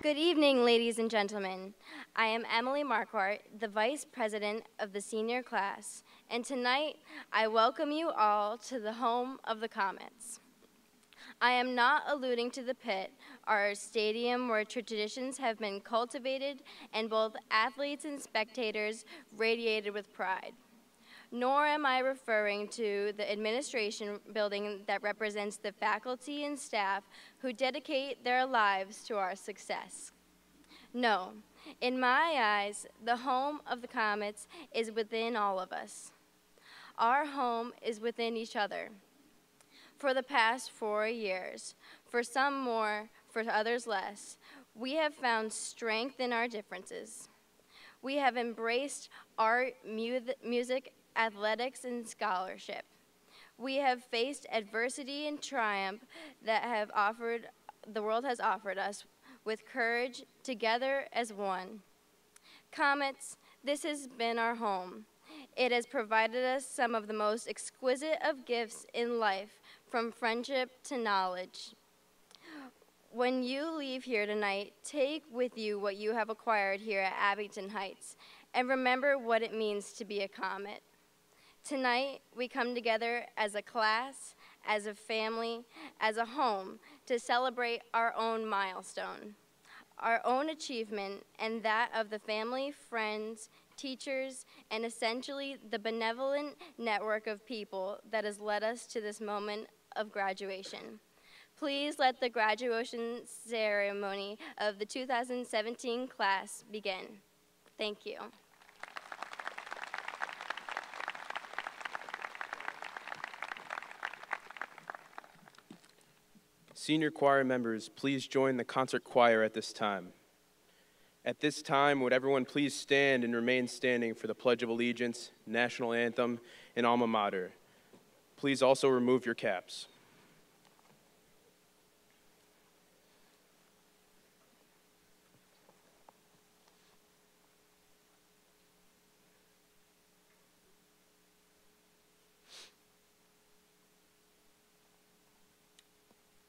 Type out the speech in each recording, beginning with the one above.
Good evening, ladies and gentlemen. I am Emily Marquardt, the Vice President of the senior class, and tonight I welcome you all to the home of the Comets. I am not alluding to the pit, our stadium where traditions have been cultivated and both athletes and spectators radiated with pride. Nor am I referring to the administration building that represents the faculty and staff who dedicate their lives to our success. No, in my eyes, the home of the Comets is within all of us. Our home is within each other. For the past 4 years, for some more, for others less, we have found strength in our differences. We have embraced art, music, athletics, and scholarship. We have faced adversity and triumph that the world has offered us with courage, together as one. Comets, this has been our home. It has provided us some of the most exquisite of gifts in life, from friendship to knowledge. When you leave here tonight, take with you what you have acquired here at Abington Heights, and remember what it means to be a Comet. Tonight, we come together as a class, as a family, as a home to celebrate our own milestone, our own achievement, and that of the family, friends, teachers, and essentially the benevolent network of people that has led us to this moment of graduation. Please let the graduation ceremony of the 2017 class begin. Thank you. Senior choir members, please join the concert choir at this time. At this time, would everyone please stand and remain standing for the Pledge of Allegiance, National Anthem, and Alma Mater. Please also remove your caps.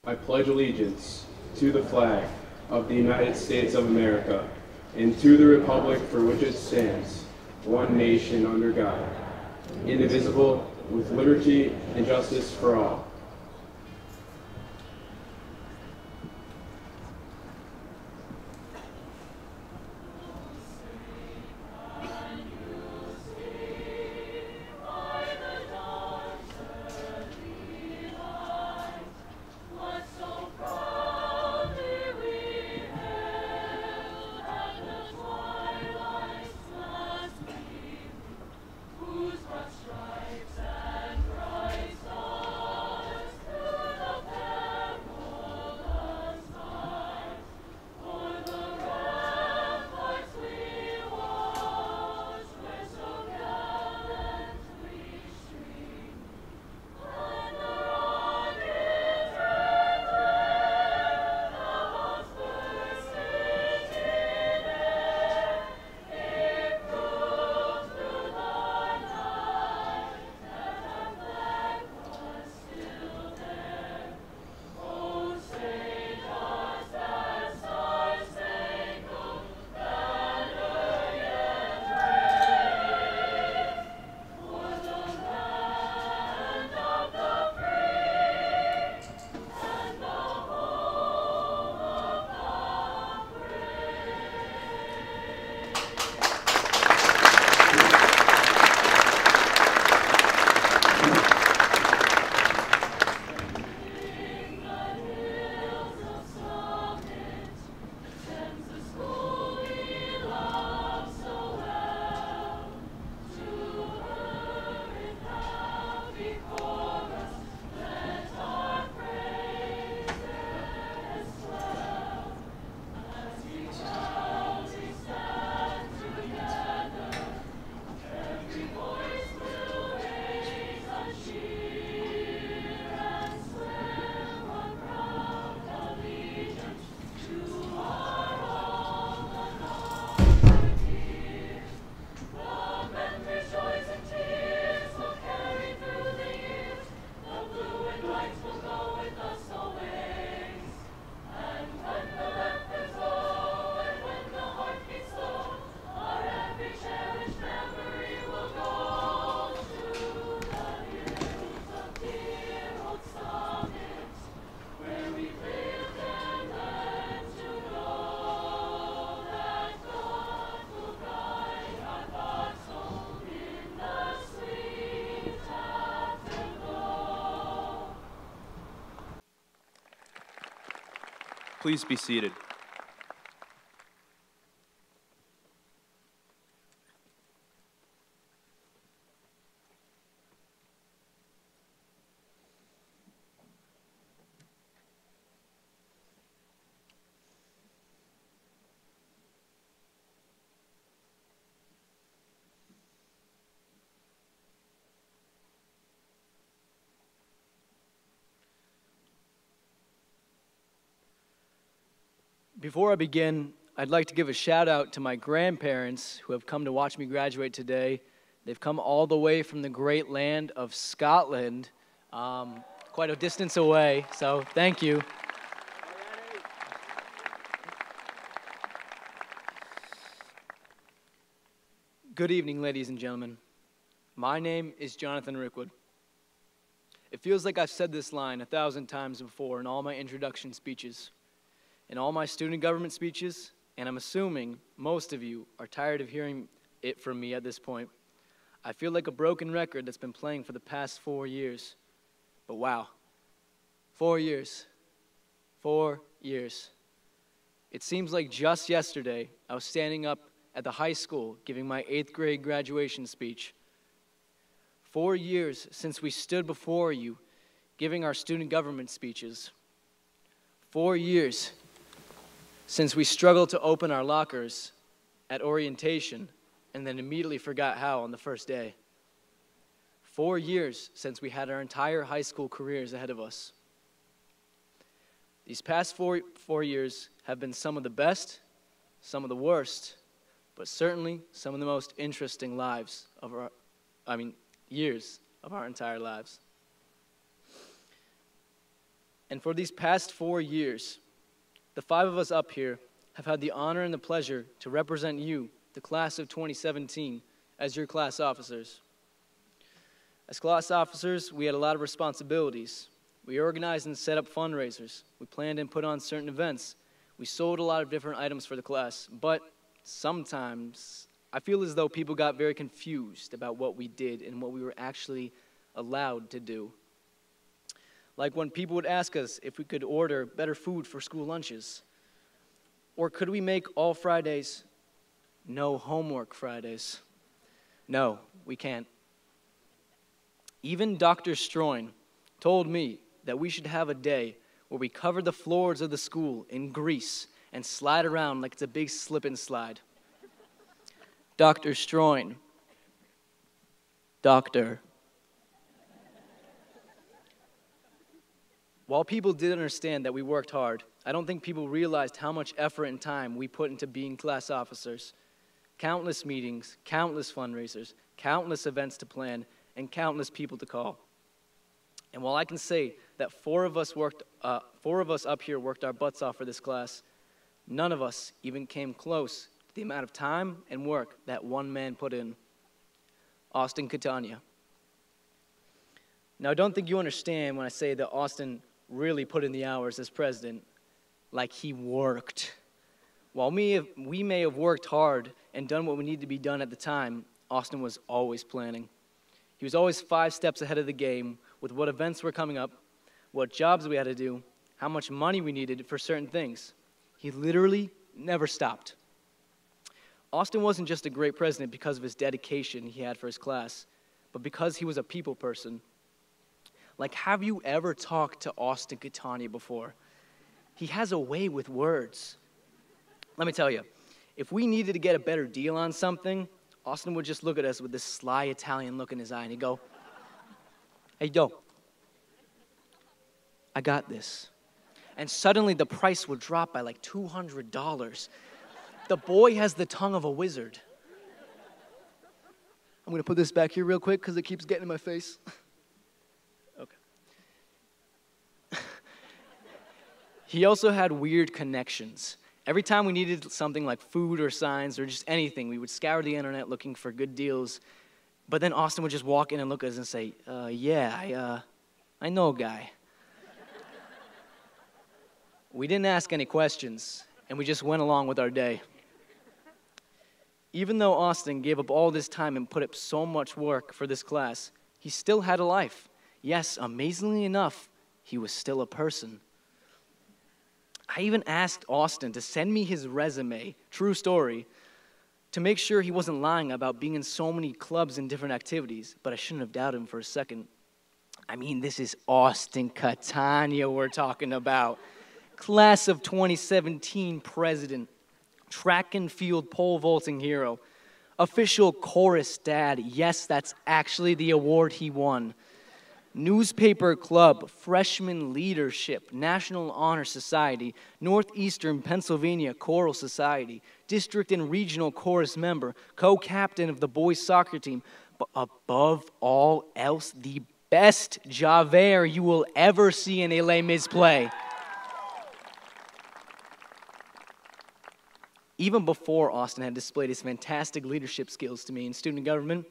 I pledge allegiance to the flag of the United States of America and to the republic for which it stands, one nation under God, indivisible, with liberty and justice for all. Please be seated. Before I begin, I'd like to give a shout out to my grandparents who have come to watch me graduate today. They've come all the way from the great land of Scotland, quite a distance away, so thank you. Good evening, ladies and gentlemen. My name is Jonathan Rickwood. It feels like I've said this line 1,000 times before in all my introduction speeches. In all my student government speeches, and I'm assuming most of you are tired of hearing it from me at this point. I feel like a broken record that's been playing for the past 4 years. But wow, 4 years. 4 years. It seems like just yesterday I was standing up at the high school giving my 8th grade graduation speech. 4 years since we stood before you giving our student government speeches. 4 years since we struggled to open our lockers at orientation and then immediately forgot how on the first day. 4 years since we had our entire high school careers ahead of us. These past four years have been some of the best, some of the worst, but certainly some of the most interesting years of our entire lives. And for these past 4 years, the 5 of us up here have had the honor and the pleasure to represent you, the class of 2017, as your class officers. As class officers, we had a lot of responsibilities. We organized and set up fundraisers. We planned and put on certain events. We sold a lot of different items for the class, but sometimes I feel as though people got very confused about what we did and what we were actually allowed to do. Like when people would ask us if we could order better food for school lunches. Or could we make all Fridays no homework Fridays? No, we can't. Even Dr. Stroin told me that we should have a day where we cover the floors of the school in grease and slide around like it's a big slip and slide. Dr. Stroin. Doctor. While people did understand that we worked hard, I don't think people realized how much effort and time we put into being class officers. Countless meetings, countless fundraisers, countless events to plan, and countless people to call. And while I can say that 4 of us up here worked our butts off for this class, none of us even came close to the amount of time and work that one man put in. Austin Catania. Now, I don't think you understand when I say that Austin really put in the hours as president, like he worked. While we may have worked hard and done what we needed to be done at the time, Austin was always planning. He was always 5 steps ahead of the game with what events were coming up, what jobs we had to do, how much money we needed for certain things. He literally never stopped. Austin wasn't just a great president because of his dedication he had for his class, but because he was a people person. Like, have you ever talked to Austin Catania before? He has a way with words. Let me tell you, if we needed to get a better deal on something, Austin would just look at us with this sly Italian look in his eye, and he'd go, "Hey, yo, I got this." And suddenly the price would drop by like $200. The boy has the tongue of a wizard. I'm going to put this back here real quick because it keeps getting in my face. Okay. He also had weird connections. Every time we needed something like food or signs or just anything, we would scour the internet looking for good deals. But then Austin would just walk in and look at us and say, I know a guy. We didn't ask any questions, and we just went along with our day. Even though Austin gave up all this time and put up so much work for this class, he still had a life. Yes, amazingly enough, he was still a person. I even asked Austin to send me his resume, true story, to make sure he wasn't lying about being in so many clubs and different activities, but I shouldn't have doubted him for a second. I mean, this is Austin Catania we're talking about. Class of 2017 president, track and field pole vaulting hero, official chorus dad. Yes, that's actually the award he won. Newspaper club, freshman leadership, National Honor Society, Northeastern Pennsylvania Choral Society, district and regional chorus member, co-captain of the boys soccer team, but above all else, the best Javert you will ever see in a Les Mis play. Even before Austin had displayed his fantastic leadership skills to me in student government,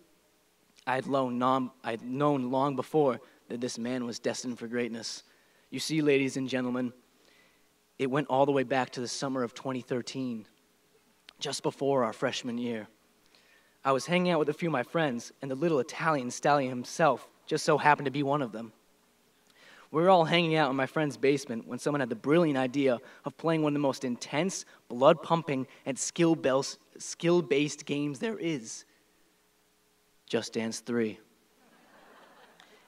I had known long before that this man was destined for greatness. You see, ladies and gentlemen, it went all the way back to the summer of 2013, just before our freshman year. I was hanging out with a few of my friends, and the little Italian stallion himself just so happened to be one of them. We were all hanging out in my friend's basement when someone had the brilliant idea of playing one of the most intense, blood-pumping, and skill-based games there is, Just Dance 3.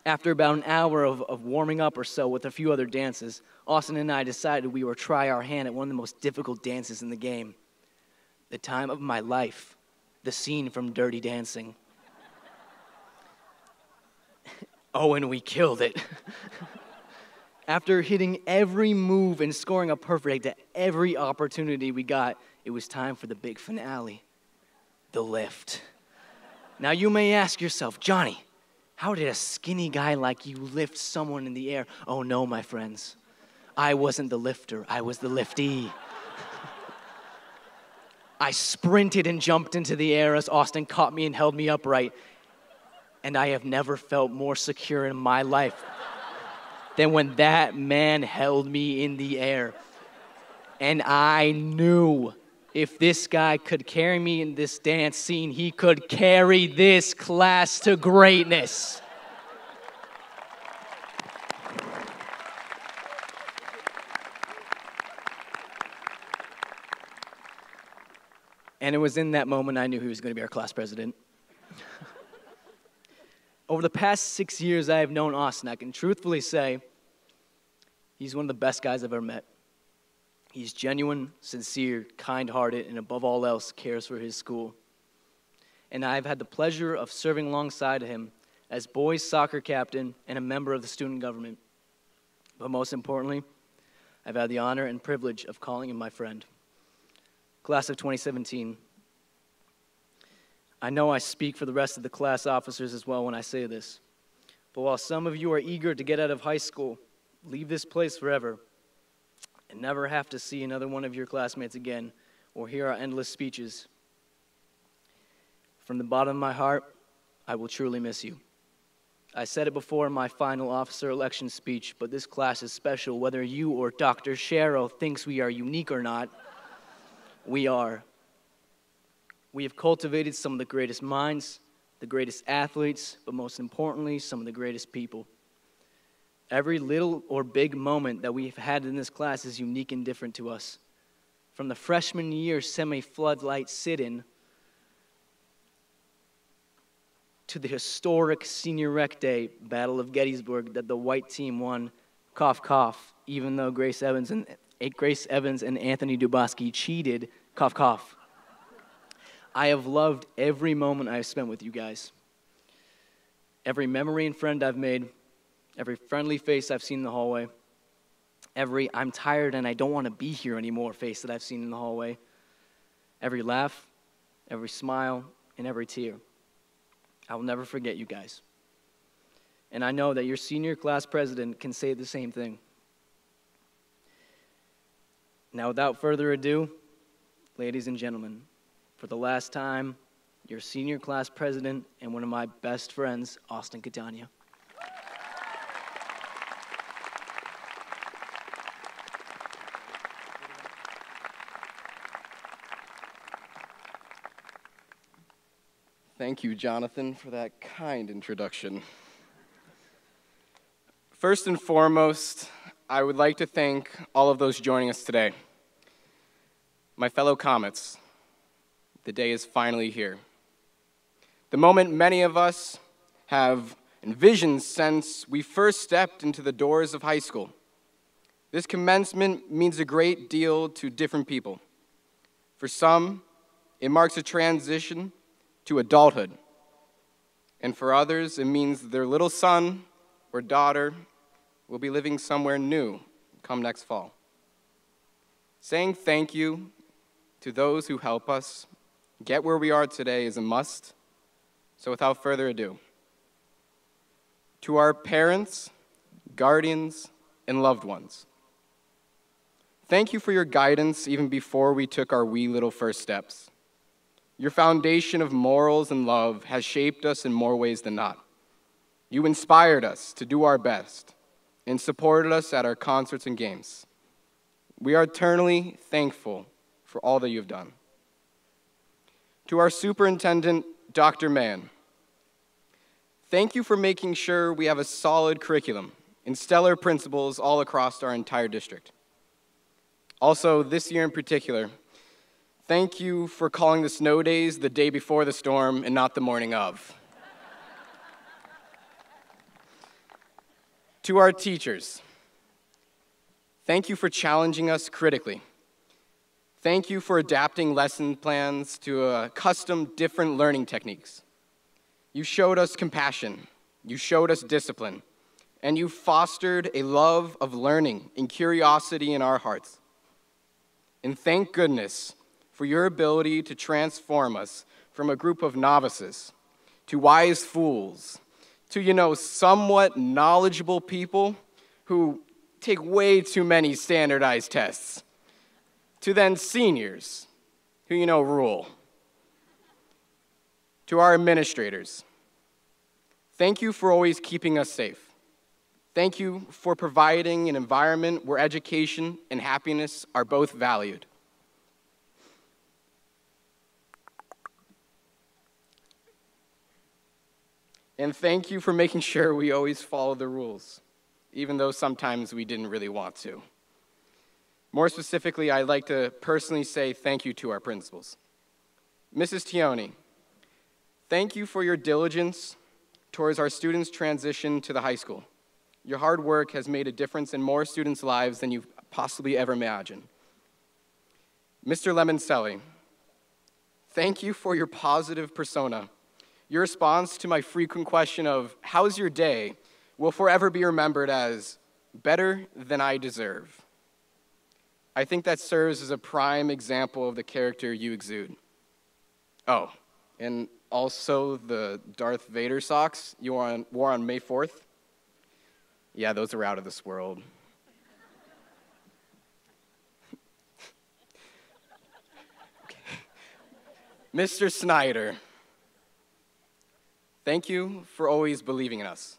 After about an hour of warming up or so with a few other dances, Austin and I decided we would try our hand at one of the most difficult dances in the game. The time of my life, the scene from Dirty Dancing. Oh, and we killed it. After hitting every move and scoring a perfect at every opportunity we got, it was time for the big finale, the lift. Now you may ask yourself, Johnny, how did a skinny guy like you lift someone in the air? Oh no, my friends. I wasn't the lifter, I was the liftee. I sprinted and jumped into the air as Austin caught me and held me upright. And I have never felt more secure in my life than when that man held me in the air. And I knew if this guy could carry me in this dance scene, he could carry this class to greatness. And it was in that moment I knew he was going to be our class president. Over the past 6 years I have known Austin, I can truthfully say he's one of the best guys I've ever met. He's genuine, sincere, kind-hearted, and above all else, cares for his school. And I've had the pleasure of serving alongside him as boys soccer captain and a member of the student government. But most importantly, I've had the honor and privilege of calling him my friend. Class of 2017. I know I speak for the rest of the class officers as well when I say this. But while some of you are eager to get out of high school, leave this place forever, and never have to see another one of your classmates again or hear our endless speeches, from the bottom of my heart, I will truly miss you. I said it before in my final officer election speech, but this class is special. Whether you or Dr. Sharrow thinks we are unique or not, we are. We have cultivated some of the greatest minds, the greatest athletes, but most importantly, some of the greatest people. Every little or big moment that we've had in this class is unique and different to us. From the freshman year semi-floodlight sit-in to the historic senior rec day Battle of Gettysburg that the white team won, cough, cough, even though Grace Evans and Anthony Dubosky cheated, cough, cough. I have loved every moment I have spent with you guys. Every memory and friend I've made, every friendly face I've seen in the hallway, every I'm tired and I don't want to be here anymore face that I've seen in the hallway, every laugh, every smile, and every tear. I will never forget you guys. And I know that your senior class president can say the same thing. Now, without further ado, ladies and gentlemen, for the last time, your senior class president and one of my best friends, Austin Catania. Thank you, Jonathan, for that kind introduction. First and foremost, I would like to thank all of those joining us today. My fellow comets, the day is finally here. The moment many of us have envisioned since we first stepped into the doors of high school. This commencement means a great deal to different people. For some, it marks a transition to adulthood. And for others, it means their little son or daughter will be living somewhere new come next fall. Saying thank you to those who help us get where we are today is a must. So without further ado, to our parents, guardians, and loved ones, thank you for your guidance even before we took our wee little first steps. Your foundation of morals and love has shaped us in more ways than not. You inspired us to do our best and supported us at our concerts and games. We are eternally thankful for all that you've done. To our superintendent, Dr. Mahon, thank you for making sure we have a solid curriculum and stellar principals all across our entire district. Also, this year in particular, thank you for calling the snow days the day before the storm and not the morning of. To our teachers, thank you for challenging us critically. Thank you for adapting lesson plans to custom different learning techniques. You showed us compassion, you showed us discipline, and you fostered a love of learning and curiosity in our hearts. And thank goodness for your ability to transform us from a group of novices to wise fools to, somewhat knowledgeable people who take way too many standardized tests, to then seniors who, rule. To our administrators, thank you for always keeping us safe. Thank you for providing an environment where education and happiness are both valued. And thank you for making sure we always follow the rules, even though sometimes we didn't really want to. More specifically, I'd like to personally say thank you to our principals. Mrs. Tioni, thank you for your diligence towards our students' transition to the high school. Your hard work has made a difference in more students' lives than you've possibly ever imagined. Mr. Lemoncelli, thank you for your positive persona. Your response to my frequent question of, how's your day, will forever be remembered as better than I deserve. I think that serves as a prime example of the character you exude. Oh, and also the Darth Vader socks you wore on May 4th. Yeah, those are out of this world. Okay. Mr. Snyder, thank you for always believing in us,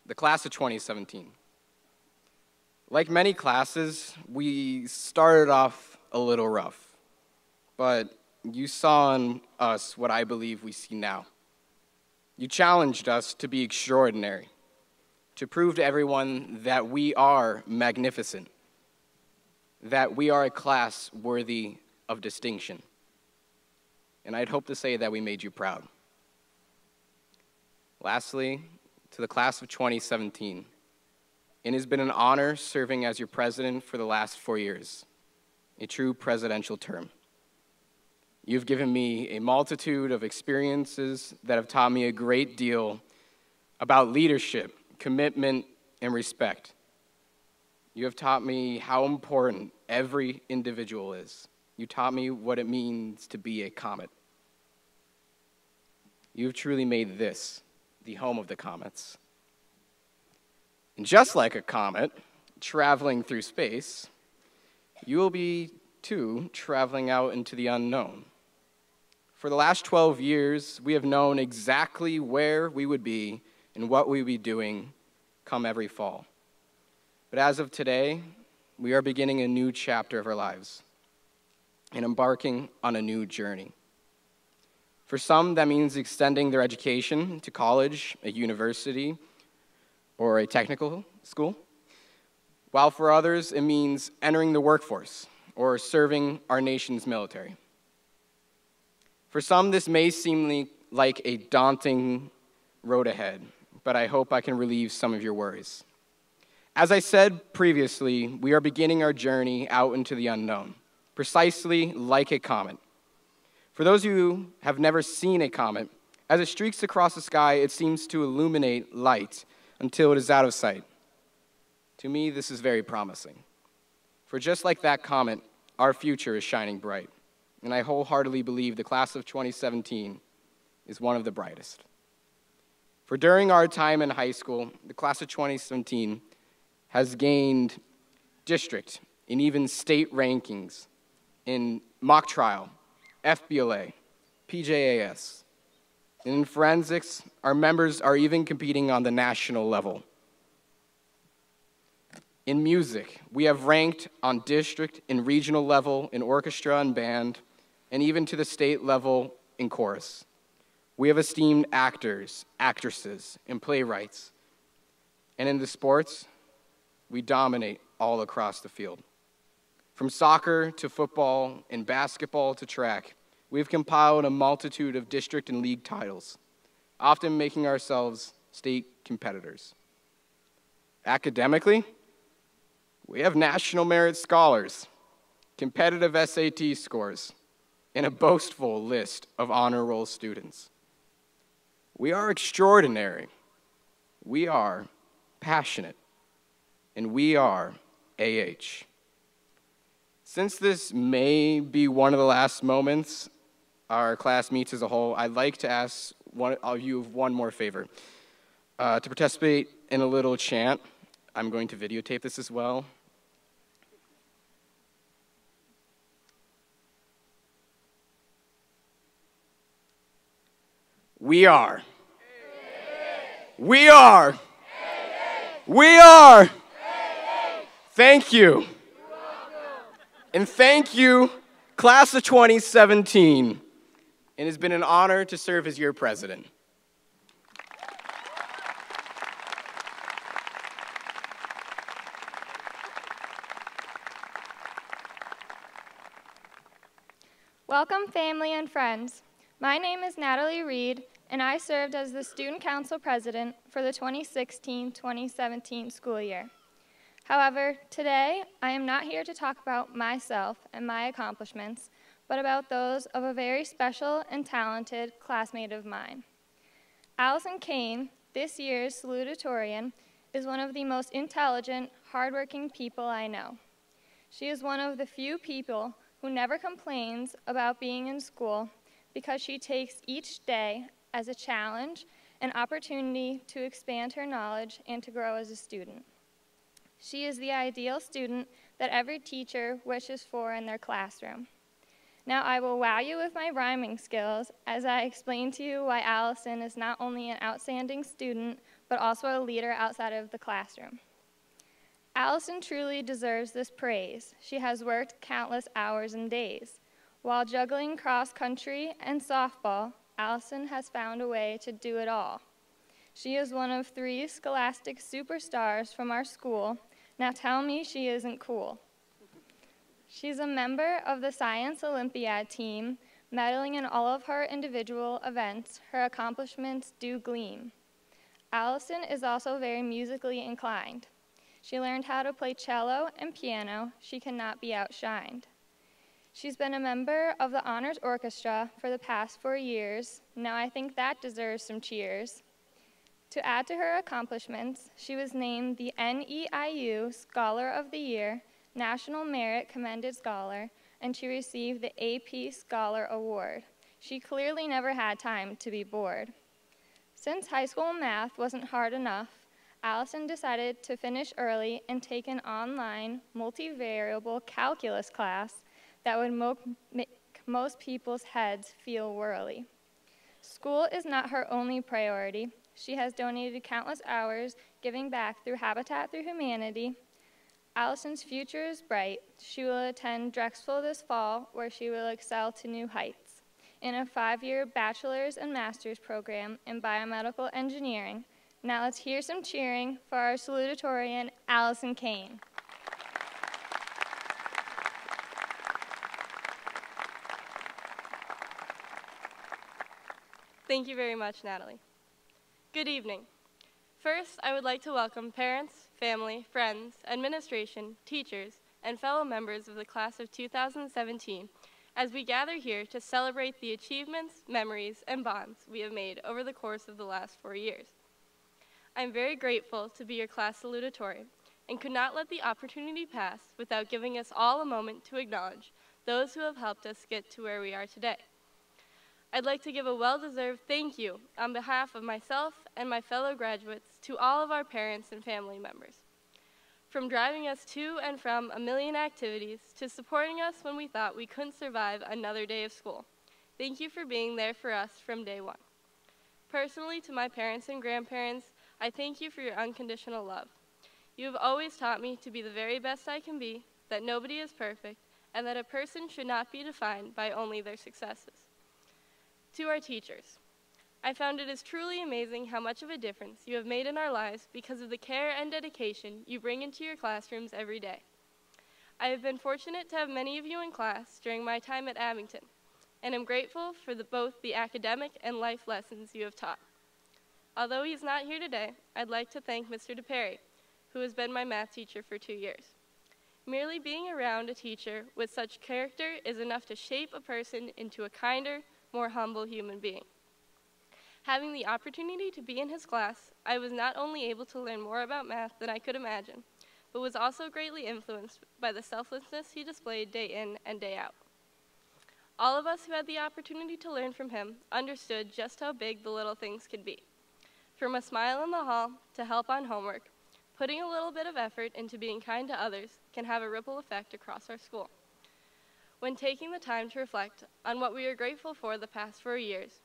the class of 2017. Like many classes, we started off a little rough, but you saw in us what I believe we see now. You challenged us to be extraordinary, to prove to everyone that we are magnificent, that we are a class worthy of distinction. And I'd hope to say that we made you proud. Lastly, to the class of 2017, it has been an honor serving as your president for the last 4 years, a true presidential term. You've given me a multitude of experiences that have taught me a great deal about leadership, commitment, and respect. You have taught me how important every individual is. You taught me what it means to be a comet. You've truly made this the home of the comets. And just like a comet traveling through space, you will be, too, traveling out into the unknown. For the last 12 years, we have known exactly where we would be and what we would be doing come every fall. But as of today, we are beginning a new chapter of our lives and embarking on a new journey. For some, that means extending their education to college, a university, or a technical school, while for others it means entering the workforce or serving our nation's military. For some, this may seem like a daunting road ahead, but I hope I can relieve some of your worries. As I said previously, we are beginning our journey out into the unknown, precisely like a comet. For those of you who have never seen a comet, as it streaks across the sky, it seems to illuminate light until it is out of sight. To me, this is very promising. For just like that comet, our future is shining bright, and I wholeheartedly believe the class of 2017 is one of the brightest. For during our time in high school, the class of 2017 has gained district and even state rankings in mock trial, FBLA, PJAS. And in forensics, our members are even competing on the national level. In music, we have ranked on district and regional level in orchestra and band, and even to the state level in chorus. We have esteemed actors, actresses, and playwrights. And in the sports, we dominate all across the field. From soccer to football and basketball to track, we've compiled a multitude of district and league titles, often making ourselves state competitors. Academically, we have national merit scholars, competitive SAT scores, and a boastful list of honor roll students. We are extraordinary, we are passionate, and we are AH. Since this may be one of the last moments our class meets as a whole, I'd like to ask one of you one more favor. To participate in a little chant, I'm going to videotape this as well. We are. We are. We are. Thank you. And thank you, class of 2017. It has been an honor to serve as your president. Welcome, family and friends. My name is Natalie Reed, and I served as the Student Council President for the 2016-2017 school year. However, today, I am not here to talk about myself and my accomplishments, but about those of a very special and talented classmate of mine. Alison Kane, this year's Salutatorian, is one of the most intelligent, hardworking people I know. She is one of the few people who never complains about being in school because she takes each day as a challenge, an opportunity to expand her knowledge and to grow as a student. She is the ideal student that every teacher wishes for in their classroom. Now I will wow you with my rhyming skills as I explain to you why Alison is not only an outstanding student, but also a leader outside of the classroom. Alison truly deserves this praise. She has worked countless hours and days. While juggling cross country and softball, Alison has found a way to do it all. She is one of 3 scholastic superstars from our school. Now tell me she isn't cool. She's a member of the Science Olympiad team, medaling in all of her individual events. Her accomplishments do gleam. Alison is also very musically inclined. She learned how to play cello and piano. She cannot be outshined. She's been a member of the Honors Orchestra for the past 4 years. Now I think that deserves some cheers. To add to her accomplishments, she was named the NEIU Scholar of the Year, National Merit Commended Scholar, and she received the AP Scholar Award. She clearly never had time to be bored. Since high school math wasn't hard enough, Alison decided to finish early and take an online multivariable calculus class that would make most people's heads feel whirly. School is not her only priority. She has donated countless hours giving back through Habitat for Humanity. Alison's future is bright. She will attend Drexel this fall, where she will excel to new heights in a 5-year bachelor's and master's program in biomedical engineering. Now let's hear some cheering for our salutatorian, Alison Kane. Thank you very much, Natalie. Good evening. First, I would like to welcome parents, family, friends, administration, teachers, and fellow members of the class of 2017 as we gather here to celebrate the achievements, memories, and bonds we have made over the course of the last 4 years. I am very grateful to be your class salutatorian and could not let the opportunity pass without giving us all a moment to acknowledge those who have helped us get to where we are today. I'd like to give a well-deserved thank you on behalf of myself and my fellow graduates to all of our parents and family members. From driving us to and from a million activities to supporting us when we thought we couldn't survive another day of school. Thank you for being there for us from day one. Personally, to my parents and grandparents, I thank you for your unconditional love. You have always taught me to be the very best I can be, that nobody is perfect, and that a person should not be defined by only their successes. To our teachers, I found it is truly amazing how much of a difference you have made in our lives because of the care and dedication you bring into your classrooms every day. I have been fortunate to have many of you in class during my time at Abington, and am grateful for both the academic and life lessons you have taught. Although he is not here today, I'd like to thank Mr. DePerry, who has been my math teacher for 2 years. Merely being around a teacher with such character is enough to shape a person into a kinder, more humble human being. Having the opportunity to be in his class, I was not only able to learn more about math than I could imagine, but was also greatly influenced by the selflessness he displayed day in and day out. All of us who had the opportunity to learn from him understood just how big the little things could be. From a smile in the hall to help on homework, putting a little bit of effort into being kind to others can have a ripple effect across our school. When taking the time to reflect on what we are grateful for the past 4 years,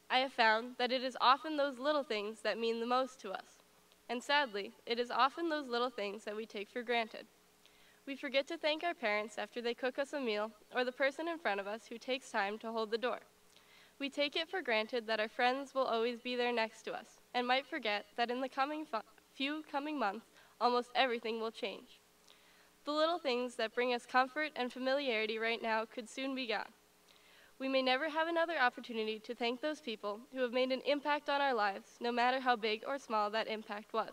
I have found that it is often those little things that mean the most to us. And sadly, it is often those little things that we take for granted. We forget to thank our parents after they cook us a meal, or the person in front of us who takes time to hold the door. We take it for granted that our friends will always be there next to us, and might forget that in the few coming months, almost everything will change. The little things that bring us comfort and familiarity right now could soon be gone. We may never have another opportunity to thank those people who have made an impact on our lives, no matter how big or small that impact was.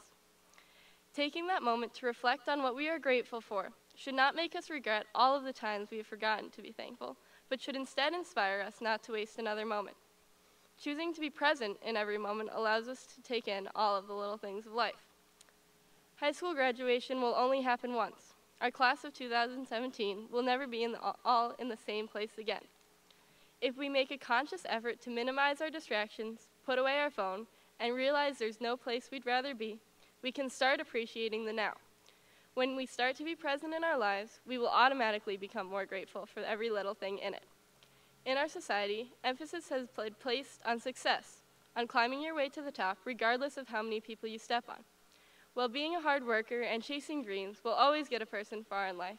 Taking that moment to reflect on what we are grateful for should not make us regret all of the times we have forgotten to be thankful, but should instead inspire us not to waste another moment. Choosing to be present in every moment allows us to take in all of the little things of life. High school graduation will only happen once. Our class of 2017 will never be all in the same place again. If we make a conscious effort to minimize our distractions, put away our phone, and realize there's no place we'd rather be, we can start appreciating the now. When we start to be present in our lives, we will automatically become more grateful for every little thing in it. In our society, emphasis has been placed on success, on climbing your way to the top regardless of how many people you step on. While being a hard worker and chasing dreams will always get a person far in life,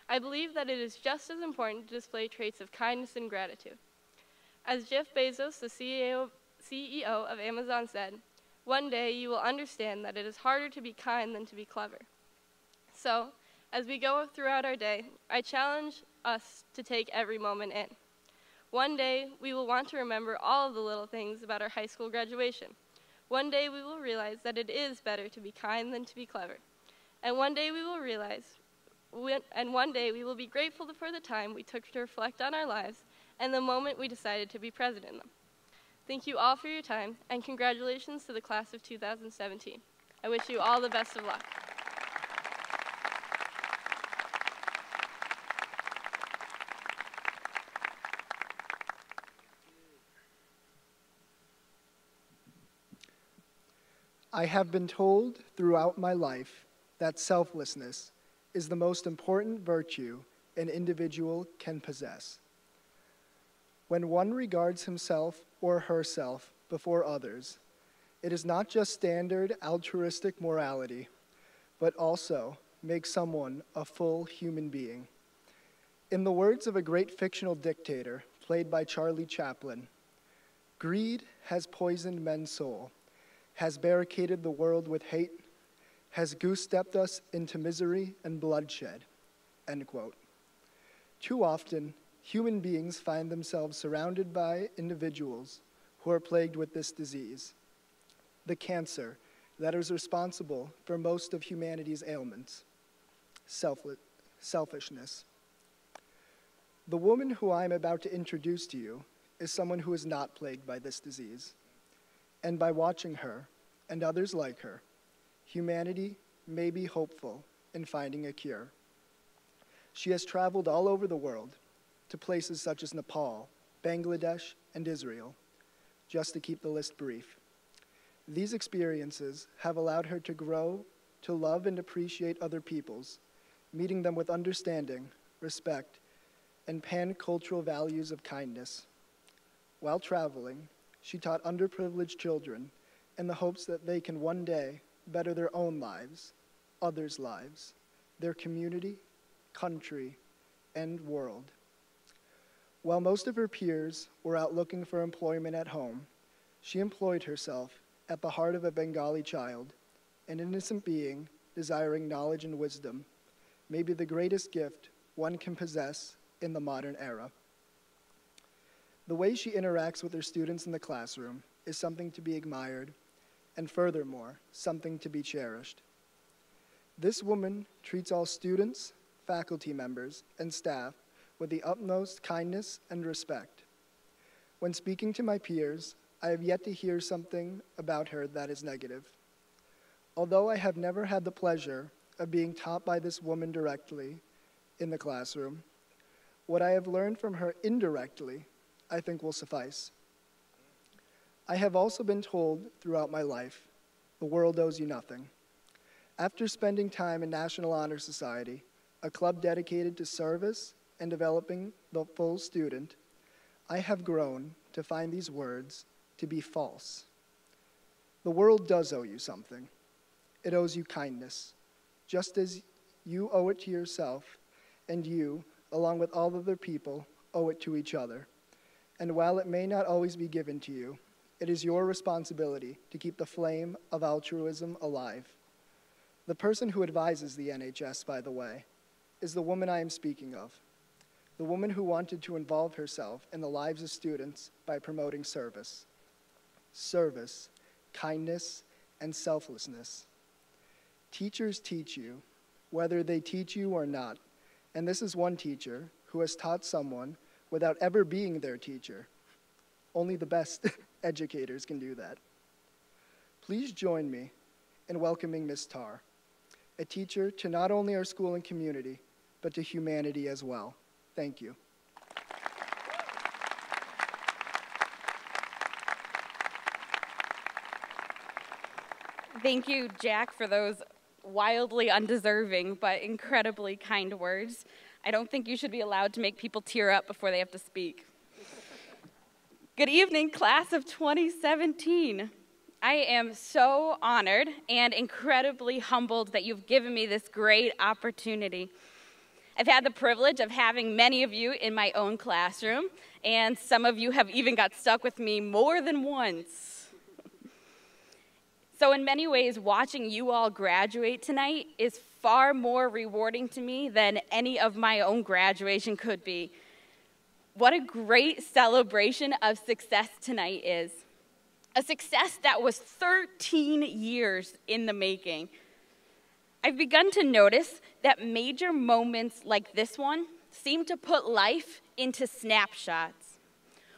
I believe that it is just as important to display traits of kindness and gratitude. As Jeff Bezos, the CEO of Amazon, said, "One day you will understand that it is harder to be kind than to be clever." So, as we go throughout our day, I challenge us to take every moment in. One day, we will want to remember all of the little things about our high school graduation. One day, we will realize that it is better to be kind than to be clever. And one day, we will be grateful for the time we took to reflect on our lives and the moment we decided to be present in them. Thank you all for your time, and congratulations to the class of 2017. I wish you all the best of luck. I have been told throughout my life that selflessness is the most important virtue an individual can possess. When one regards himself or herself before others, it is not just standard altruistic morality, but also makes someone a full human being. In the words of a great fictional dictator played by Charlie Chaplin, "Greed has poisoned men's soul, has barricaded the world with hate, has goose-stepped us into misery and bloodshed," end quote. Too often, human beings find themselves surrounded by individuals who are plagued with this disease, the cancer that is responsible for most of humanity's ailments, selfishness. The woman who I am about to introduce to you is someone who is not plagued by this disease. And by watching her and others like her, humanity may be hopeful in finding a cure. She has traveled all over the world to places such as Nepal, Bangladesh, and Israel, just to keep the list brief. These experiences have allowed her to grow, to love and appreciate other peoples, meeting them with understanding, respect, and pan-cultural values of kindness. While traveling, she taught underprivileged children in the hopes that they can one day better their own lives, others' lives, their community, country, and world. While most of her peers were out looking for employment at home, she employed herself at the heart of a Bengali child, an innocent being desiring knowledge and wisdom, maybe the greatest gift one can possess in the modern era. The way she interacts with her students in the classroom is something to be admired, and furthermore, something to be cherished. This woman treats all students, faculty members, and staff with the utmost kindness and respect. When speaking to my peers, I have yet to hear something about her that is negative. Although I have never had the pleasure of being taught by this woman directly in the classroom, what I have learned from her indirectly, I think will suffice. I have also been told throughout my life, the world owes you nothing. After spending time in National Honor Society, a club dedicated to service and developing the full student, I have grown to find these words to be false. The world does owe you something. It owes you kindness, just as you owe it to yourself, and you, along with all other people, owe it to each other. And while it may not always be given to you, it is your responsibility to keep the flame of altruism alive. The person who advises the NHS, by the way, is the woman I am speaking of, the woman who wanted to involve herself in the lives of students by promoting service. Service, kindness, and selflessness. Teachers teach you, whether they teach you or not, and this is one teacher who has taught someone without ever being their teacher. Only the best educators can do that. Please join me in welcoming Ms. Tarr, a teacher to not only our school and community, but to humanity as well. Thank you. Thank you, Jack, for those wildly undeserving but incredibly kind words. I don't think you should be allowed to make people tear up before they have to speak. Good evening, class of 2017. I am so honored and incredibly humbled that you've given me this great opportunity. I've had the privilege of having many of you in my own classroom, and some of you have even got stuck with me more than once. So in many ways, watching you all graduate tonight is far more rewarding to me than any of my own graduation could be. What a great celebration of success tonight is. A success that was 13 years in the making. I've begun to notice that major moments like this one seem to put life into snapshots.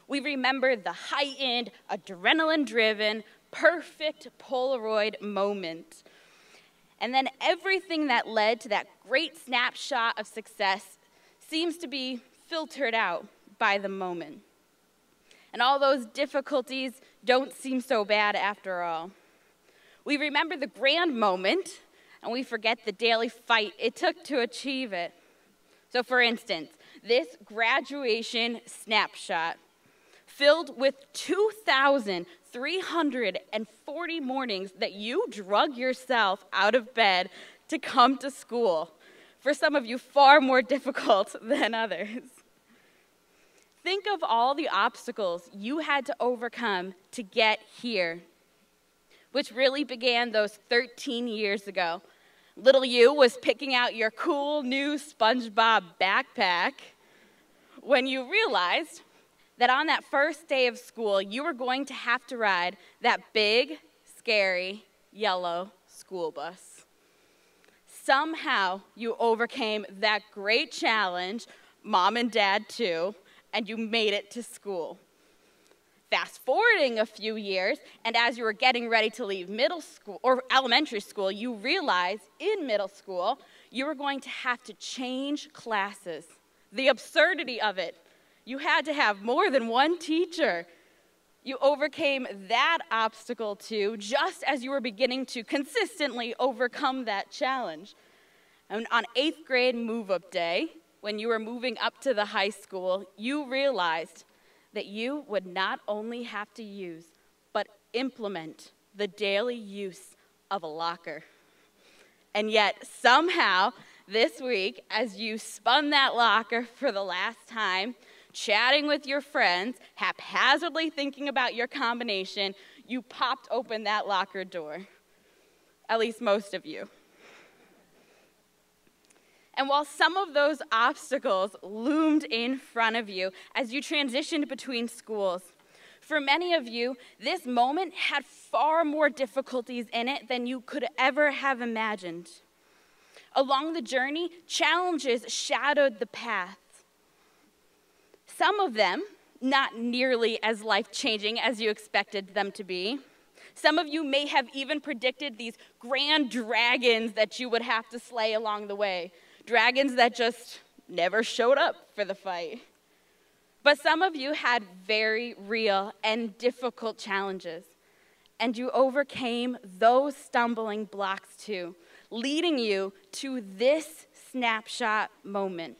We remember the heightened, adrenaline-driven, perfect Polaroid moment. And then everything that led to that great snapshot of success seems to be filtered out by the moment. And all those difficulties don't seem so bad after all. We remember the grand moment, and we forget the daily fight it took to achieve it. So for instance, this graduation snapshot filled with 2,340 mornings that you drug yourself out of bed to come to school. For some of you, far more difficult than others. Think of all the obstacles you had to overcome to get here, which really began those 13 years ago. Little you was picking out your cool new SpongeBob backpack when you realized that on that first day of school, you were going to have to ride that big, scary, yellow school bus. Somehow, you overcame that great challenge, mom and dad too, and you made it to school. Fast forwarding a few years, and as you were getting ready to leave middle school or elementary school, you realized in middle school you were going to have to change classes. The absurdity of it. You had to have more than one teacher. You overcame that obstacle too, just as you were beginning to consistently overcome that challenge. And on 8th grade move-up day, when you were moving up to the high school, you realized that you would not only have to use, but implement the daily use of a locker. And yet, somehow, this week, as you spun that locker for the last time, chatting with your friends, haphazardly thinking about your combination, you popped open that locker door. At least most of you. And while some of those obstacles loomed in front of you as you transitioned between schools, for many of you, this moment had far more difficulties in it than you could ever have imagined. Along the journey, challenges shadowed the path. Some of them, not nearly as life-changing as you expected them to be. Some of you may have even predicted these grand dragons that you would have to slay along the way. Dragons that just never showed up for the fight. But some of you had very real and difficult challenges, and you overcame those stumbling blocks too, leading you to this snapshot moment.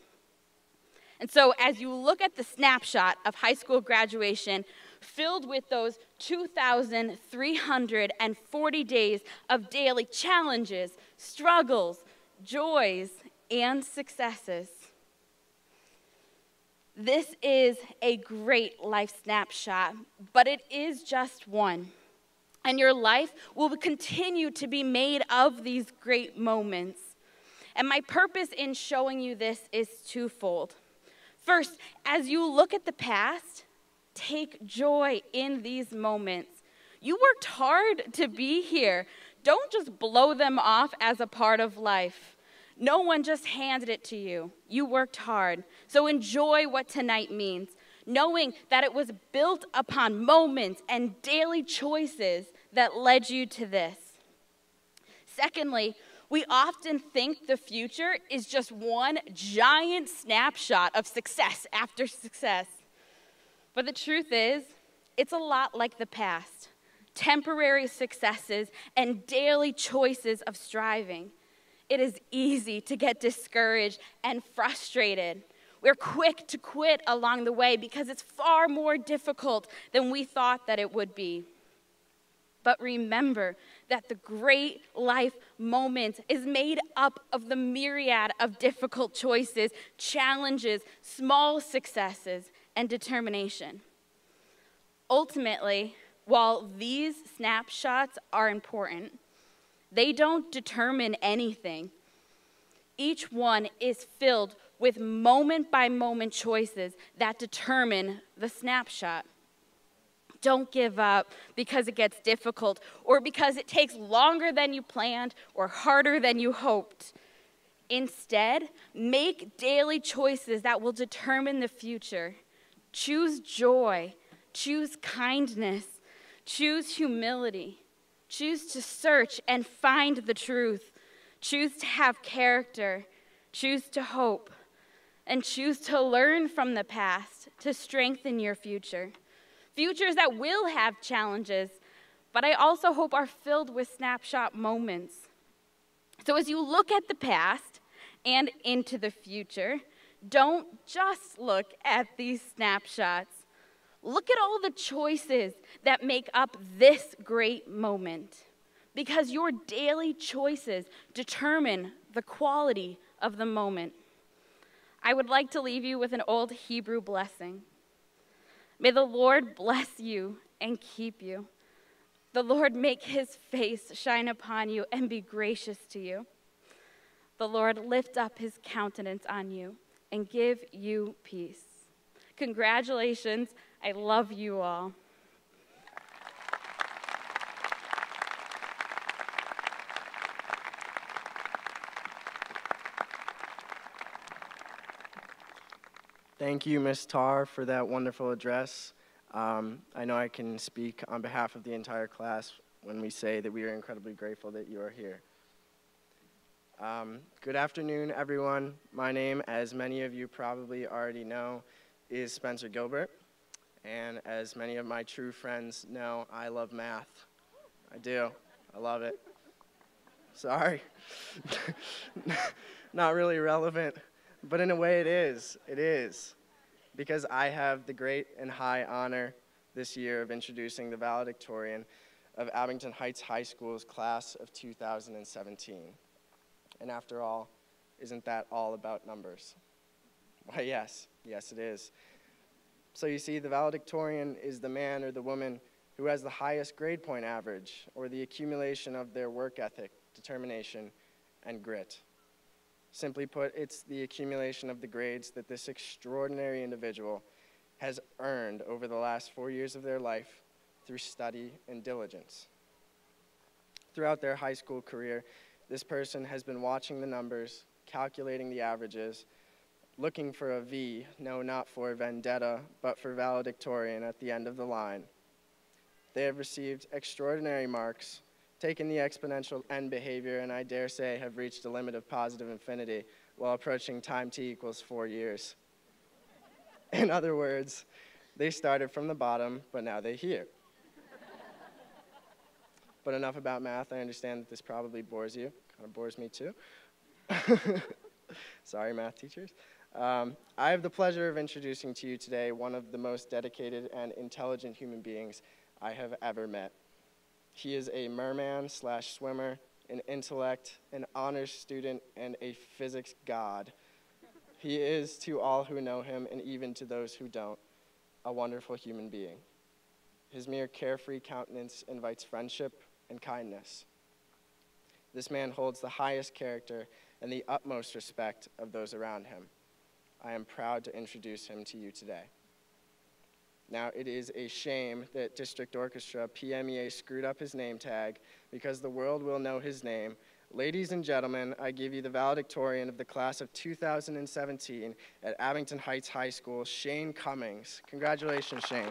And so as you look at the snapshot of high school graduation, filled with those 2,340 days of daily challenges, struggles, joys, and successes. This is a great life snapshot, but it is just one. And your life will continue to be made of these great moments. And my purpose in showing you this is twofold. First, as you look at the past, take joy in these moments. You worked hard to be here. Don't just blow them off as a part of life. No one just handed it to you. You worked hard. So enjoy what tonight means, knowing that it was built upon moments and daily choices that led you to this. Secondly, we often think the future is just one giant snapshot of success after success. But the truth is, it's a lot like the past. Temporary successes and daily choices of striving. It is easy to get discouraged and frustrated. We're quick to quit along the way because it's far more difficult than we thought that it would be. But remember that the great life moment is made up of the myriad of difficult choices, challenges, small successes, and determination. Ultimately, while these snapshots are important, they don't determine anything. Each one is filled with moment-by-moment choices that determine the snapshot. Don't give up because it gets difficult or because it takes longer than you planned or harder than you hoped. Instead, make daily choices that will determine the future. Choose joy, choose kindness, choose humility. Choose to search and find the truth. Choose to have character. Choose to hope. And choose to learn from the past to strengthen your future. Futures that will have challenges, but I also hope are filled with snapshot moments. So as you look at the past and into the future, don't just look at these snapshots. Look at all the choices that make up this great moment, because your daily choices determine the quality of the moment. I would like to leave you with an old Hebrew blessing. May the Lord bless you and keep you. The Lord make his face shine upon you and be gracious to you. The Lord lift up his countenance on you and give you peace. Congratulations, I love you all. Thank you, Ms. Tarr, for that wonderful address. I know I can speak on behalf of the entire class when we say that we are incredibly grateful that you are here. Good afternoon, everyone. My name, as many of you probably already know, is Spencer Gilbert. And as many of my true friends know, I love math. I do. I love it. Sorry. Not really relevant. But in a way it is. It is. Because I have the great and high honor this year of introducing the valedictorian of Abington Heights High School's class of 2017. And after all, isn't that all about numbers? Why, yes. Yes, it is. So you see, the valedictorian is the man or the woman who has the highest grade point average, or the accumulation of their work ethic, determination, and grit. Simply put, it's the accumulation of the grades that this extraordinary individual has earned over the last 4 years of their life through study and diligence. Throughout their high school career, this person has been watching the numbers, calculating the averages, looking for a V, no, not for vendetta, but for valedictorian at the end of the line. They have received extraordinary marks, taken the exponential n behavior, and I dare say have reached a limit of positive infinity while approaching time t equals 4 years. In other words, they started from the bottom, but now they're here. But enough about math. I understand that this probably bores you. Kind of bores me too. Sorry, math teachers. I have the pleasure of introducing to you today one of the most dedicated and intelligent human beings I have ever met. He is a merman/swimmer, an intellect, an honors student, and a physics god. He is, to all who know him, and even to those who don't, a wonderful human being. His mere carefree countenance invites friendship and kindness. This man holds the highest character and the utmost respect of those around him. I am proud to introduce him to you today. Now, it is a shame that District Orchestra PMEA screwed up his name tag, because the world will know his name. Ladies and gentlemen, I give you the valedictorian of the class of 2017 at Abington Heights High School, Shane Cummings. Congratulations, Shane.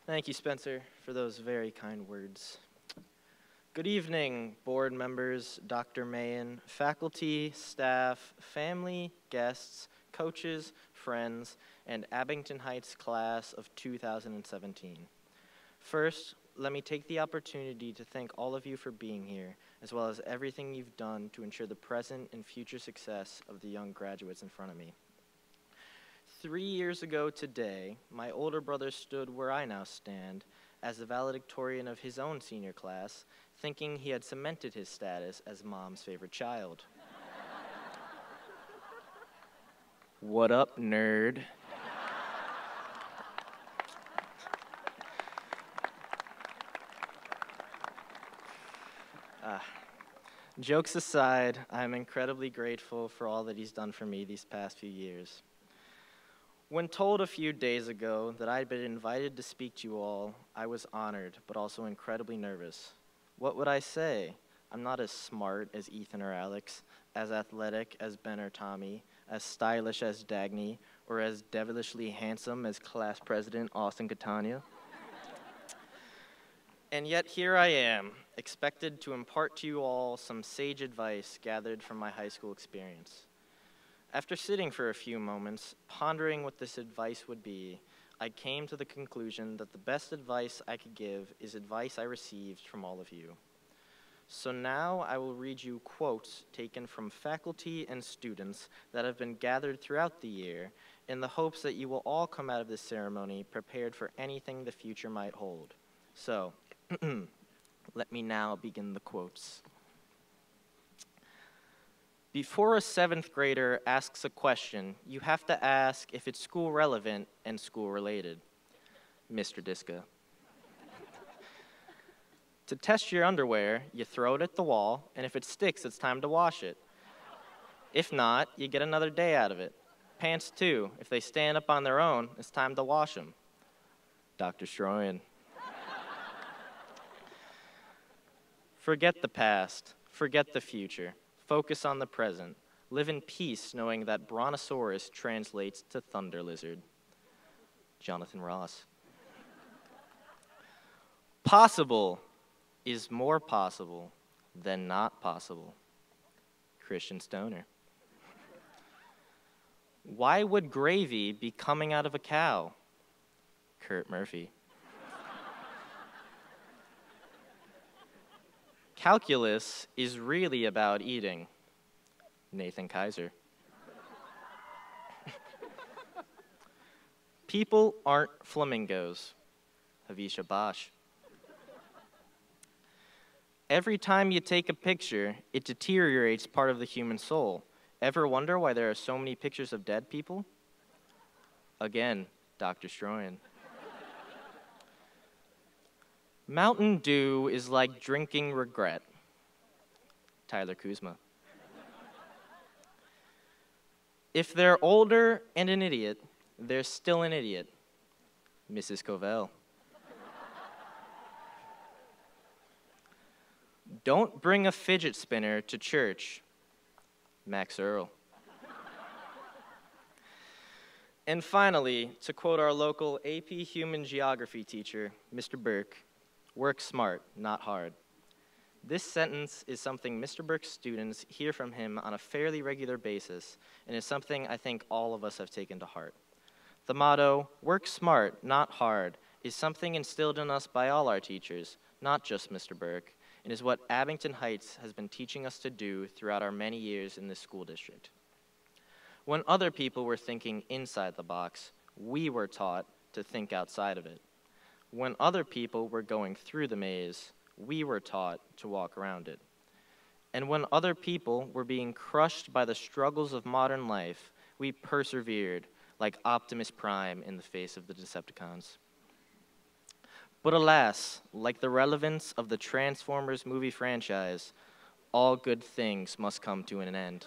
Thank you, Spencer, for those very kind words. Good evening, board members, Dr. Mahon, faculty, staff, family, guests, coaches, friends, and Abington Heights class of 2017. First, let me take the opportunity to thank all of you for being here, as well as everything you've done to ensure the present and future success of the young graduates in front of me. 3 years ago today, my older brother stood where I now stand as the valedictorian of his own senior class, thinking he had cemented his status as mom's favorite child. What up, nerd? Jokes aside, I'm incredibly grateful for all that he's done for me these past few years. When told a few days ago that I'd been invited to speak to you all, I was honored, but also incredibly nervous. What would I say? I'm not as smart as Ethan or Alex, as athletic as Ben or Tommy, as stylish as Dagny, or as devilishly handsome as class president Austin Catania. And yet here I am, expected to impart to you all some sage advice gathered from my high school experience. After sitting for a few moments, pondering what this advice would be, I came to the conclusion that the best advice I could give is advice I received from all of you. So now I will read you quotes taken from faculty and students that have been gathered throughout the year in the hopes that you will all come out of this ceremony prepared for anything the future might hold. So, let me now begin the quotes. Before a 7th grader asks a question, you have to ask if it's school relevant and school related. Mr. Diska. To test your underwear, you throw it at the wall, and if it sticks, it's time to wash it. If not, you get another day out of it. Pants too, if they stand up on their own, it's time to wash them. Dr. Stroyan. Forget the past, forget the future, focus on the present. Live in peace knowing that Brontosaurus translates to thunder lizard. Jonathan Ross. Possible is more possible than not possible. Christian Stoner. Why would gravy be coming out of a cow? Kurt Murphy. Calculus is really about eating. Nathan Kaiser. People aren't flamingos. Havisha Bosch. Every time you take a picture, it deteriorates part of the human soul. Ever wonder why there are so many pictures of dead people? Again, Dr. Stroyan. Mountain Dew is like drinking regret. Tyler Kuzma. If they're older and an idiot, they're still an idiot. Mrs. Covell. Don't bring a fidget spinner to church. Max Earl. And finally, to quote our local AP Human Geography teacher, Mr. Burke, work smart, not hard. This sentence is something Mr. Burke's students hear from him on a fairly regular basis, and is something I think all of us have taken to heart. The motto, work smart, not hard, is something instilled in us by all our teachers, not just Mr. Burke, and is what Abington Heights has been teaching us to do throughout our many years in this school district. When other people were thinking inside the box, we were taught to think outside of it. When other people were going through the maze, we were taught to walk around it. And when other people were being crushed by the struggles of modern life, we persevered like Optimus Prime in the face of the Decepticons. But alas, like the relevance of the Transformers movie franchise, all good things must come to an end.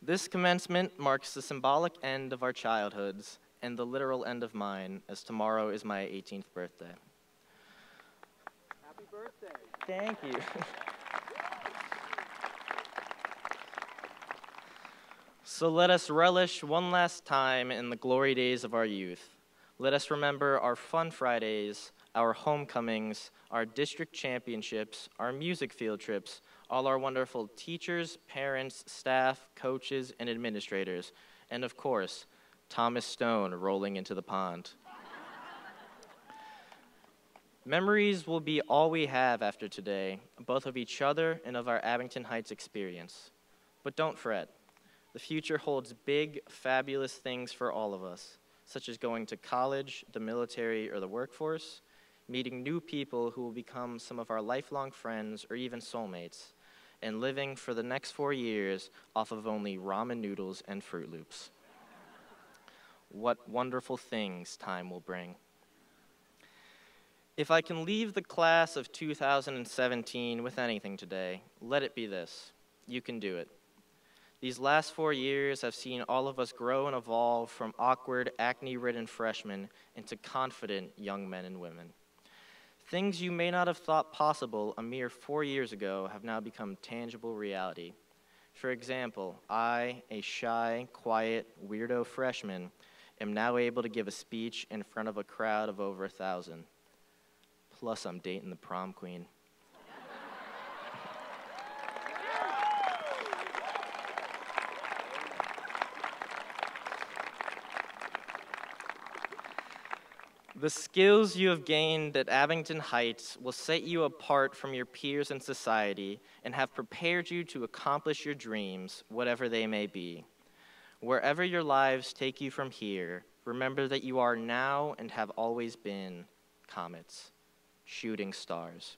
This commencement marks the symbolic end of our childhoods and the literal end of mine, as tomorrow is my 18th birthday. Happy birthday. Thank you. So let us relish one last time in the glory days of our youth. Let us remember our fun Fridays, our homecomings, our district championships, our music field trips, all our wonderful teachers, parents, staff, coaches, and administrators, and of course, Thomas Stone rolling into the pond. Memories will be all we have after today, both of each other and of our Abington Heights experience. But don't fret. The future holds big, fabulous things for all of us, such as going to college, the military, or the workforce, meeting new people who will become some of our lifelong friends or even soulmates, and living for the next 4 years off of only ramen noodles and Fruit Loops. What wonderful things time will bring. If I can leave the class of 2017 with anything today, let it be this: you can do it. These last 4 years have seen all of us grow and evolve from awkward, acne-ridden freshmen into confident young men and women. Things you may not have thought possible a mere 4 years ago have now become tangible reality. For example, I, a shy, quiet, weirdo freshman, am now able to give a speech in front of a crowd of over 1,000. Plus, I'm dating the prom queen. The skills you have gained at Abington Heights will set you apart from your peers in society and have prepared you to accomplish your dreams, whatever they may be. Wherever your lives take you from here, remember that you are now and have always been comets, shooting stars.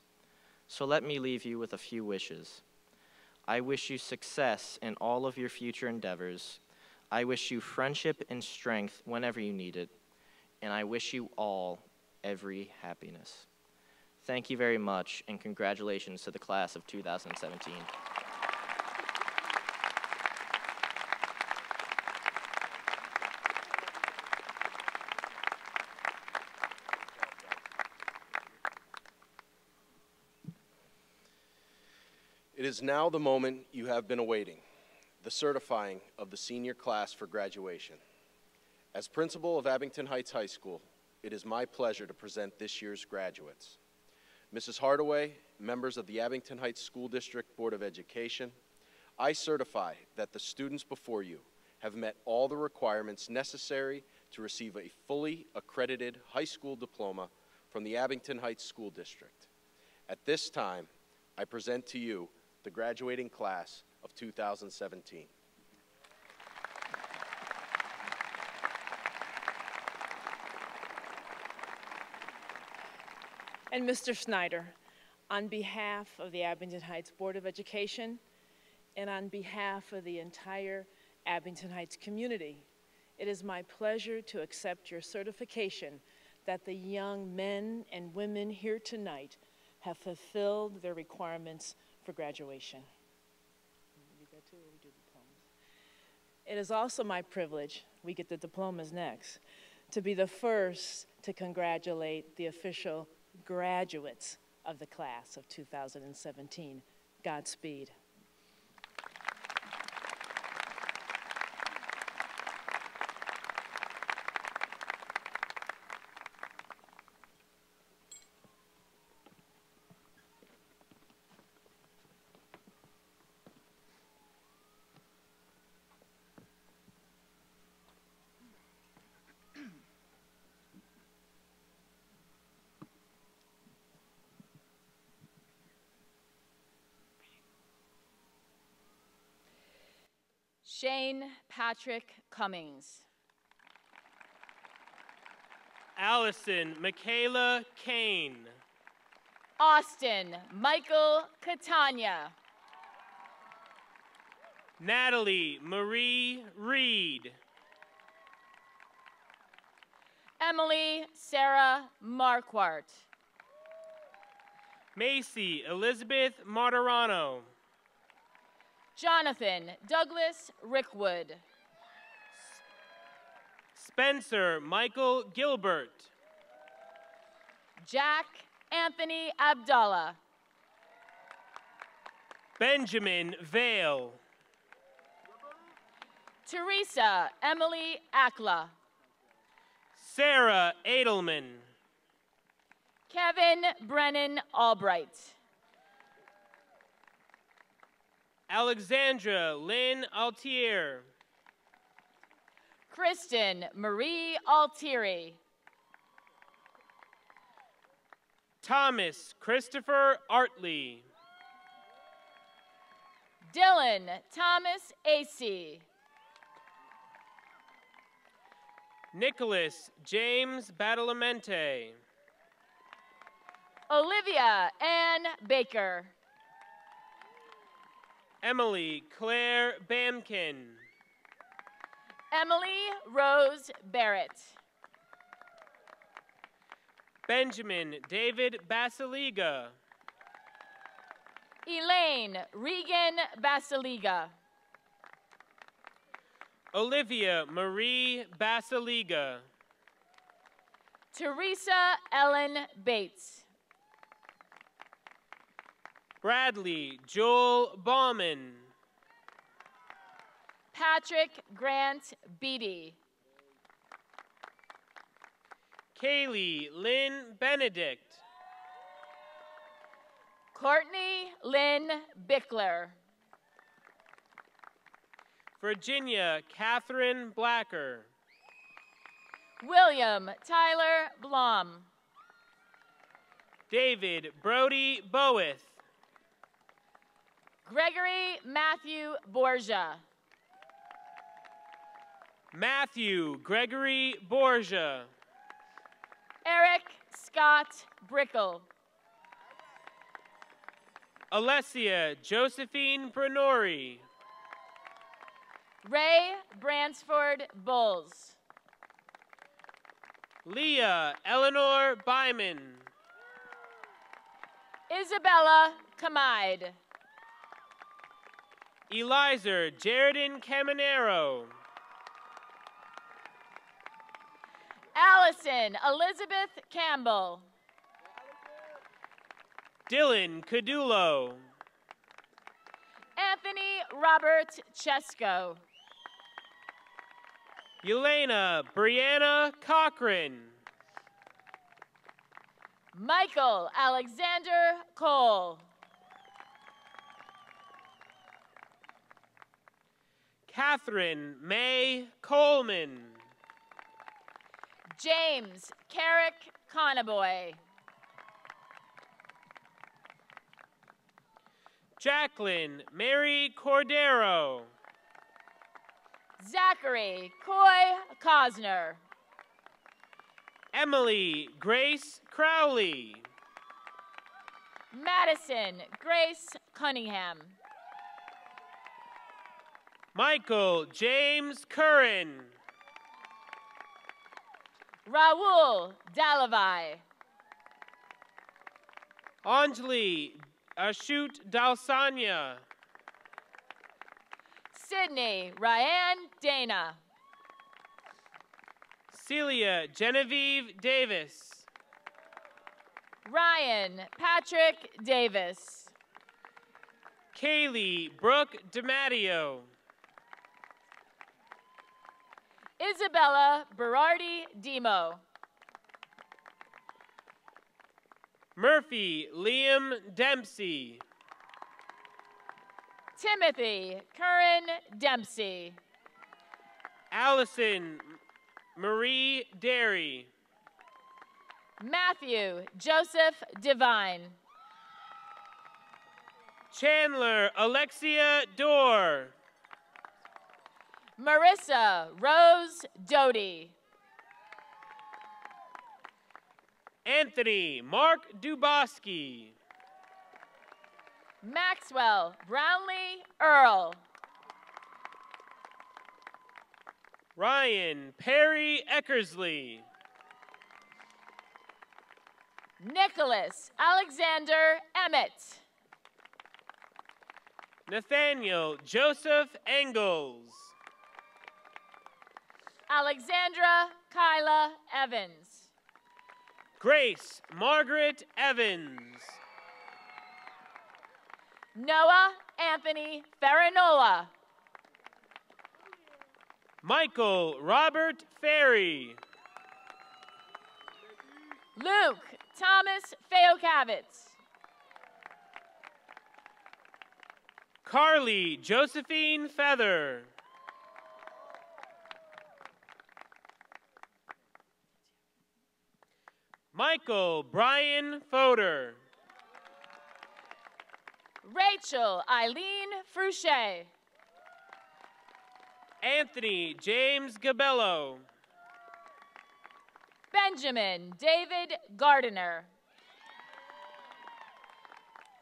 So let me leave you with a few wishes. I wish you success in all of your future endeavors. I wish you friendship and strength whenever you need it. And I wish you all every happiness. thank you very much, and congratulations to the class of 2017. It is now the moment you have been awaiting, the certifying of the senior class for graduation. As principal of Abington Heights High School, it is my pleasure to present this year's graduates. Mrs. Hardaway, members of the Abington Heights School District Board of Education, I certify that the students before you have met all the requirements necessary to receive a fully accredited high school diploma from the Abington Heights School District. At this time, I present to you the graduating class of 2017. And Mr. Snyder, on behalf of the Abington Heights Board of Education and on behalf of the entire Abington Heights community, it is my pleasure to accept your certification that the young men and women here tonight have fulfilled their requirements for graduation. It is also my privilege, we get the diplomas next, to be the first to congratulate the official graduates of the class of 2017. Godspeed. Shane Patrick Cummings. Alison Michaela Kane. Austin Michael Catania. Natalie Marie Reed. Emily Sarah Marquardt. Macy Elizabeth Marturano. Jonathan Douglas Rickwood. Spencer Michael Gilbert. Jack Anthony Abdalla. Benjamin Vale. Teresa Emily Akla. Sarah Edelman. Kevin Brennan Albright. Alexandra Lynn Altier. Kristen Marie Altieri. Thomas Christopher Artley. Dylan Thomas Acey. Nicholas James Badalamente. Olivia Ann Baker. Emily Claire Bamkin. Emily Rose Barrett. Benjamin David Basiliga. Elaine Regan Basiliga. Olivia Marie Basiliga. Teresa Ellen Bates. Bradley Joel Bauman. Patrick Grant Beatty. Kaylee Lynn Benedict. Courtney Lynn Bickler. Virginia Catherine Blacker. William Tyler Blom. David Brody Boweth. Gregory Matthew Borgia. Matthew Gregory Borgia. Eric Scott Brickle. Alessia Josephine Brenori. Ray Bransford Bulls. Leah Eleanor Byman. Isabella Kamide. Eliza Jaredin Caminero. Alison Elizabeth Campbell. Dylan Cadulo. Anthony Robert Chesko. Yelena Brianna Cochran. Michael Alexander Cole. Catherine May Coleman. James Carrick Conaboy. Jacqueline Mary Cordero. Zachary Coy Cosner. Emily Grace Crowley. Madison Grace Cunningham. Michael James Curran. Raul Dalavai. Anjali Ashut Dalsanya. Sydney Ryan Dana. Celia Genevieve Davis. Ryan Patrick Davis. Kaylee Brooke DiMatteo. Isabella Berardi Demo. Murphy Liam Dempsey. Timothy Curran Dempsey. Alison Marie Derry. Matthew Joseph Devine. Chandler Alexia Dorr. Marissa Rose Doty. Anthony Mark Duboski. Maxwell Brownlee Earl. Ryan Perry Eckersley. Nicholas Alexander Emmett. Nathaniel Joseph Engels. Alexandra Kyla Evans. Grace Margaret Evans. Noah Anthony Farinola. Michael Robert Ferry. Luke Thomas Feokavitz. Carly Josephine Feather. Michael Brian Fodor. Rachel Eileen Fruchet. Anthony James Gabello. Benjamin David Gardiner.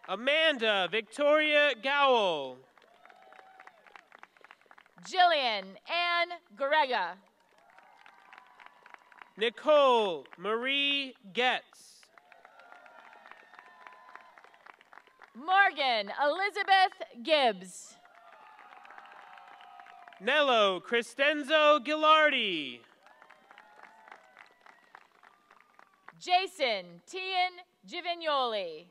Amanda Victoria Gowell. Jillian Ann Garega. Nicole Marie Getz. Morgan Elizabeth Gibbs. Nello Cristenzo Gilardi. Jason Tian Givignoli.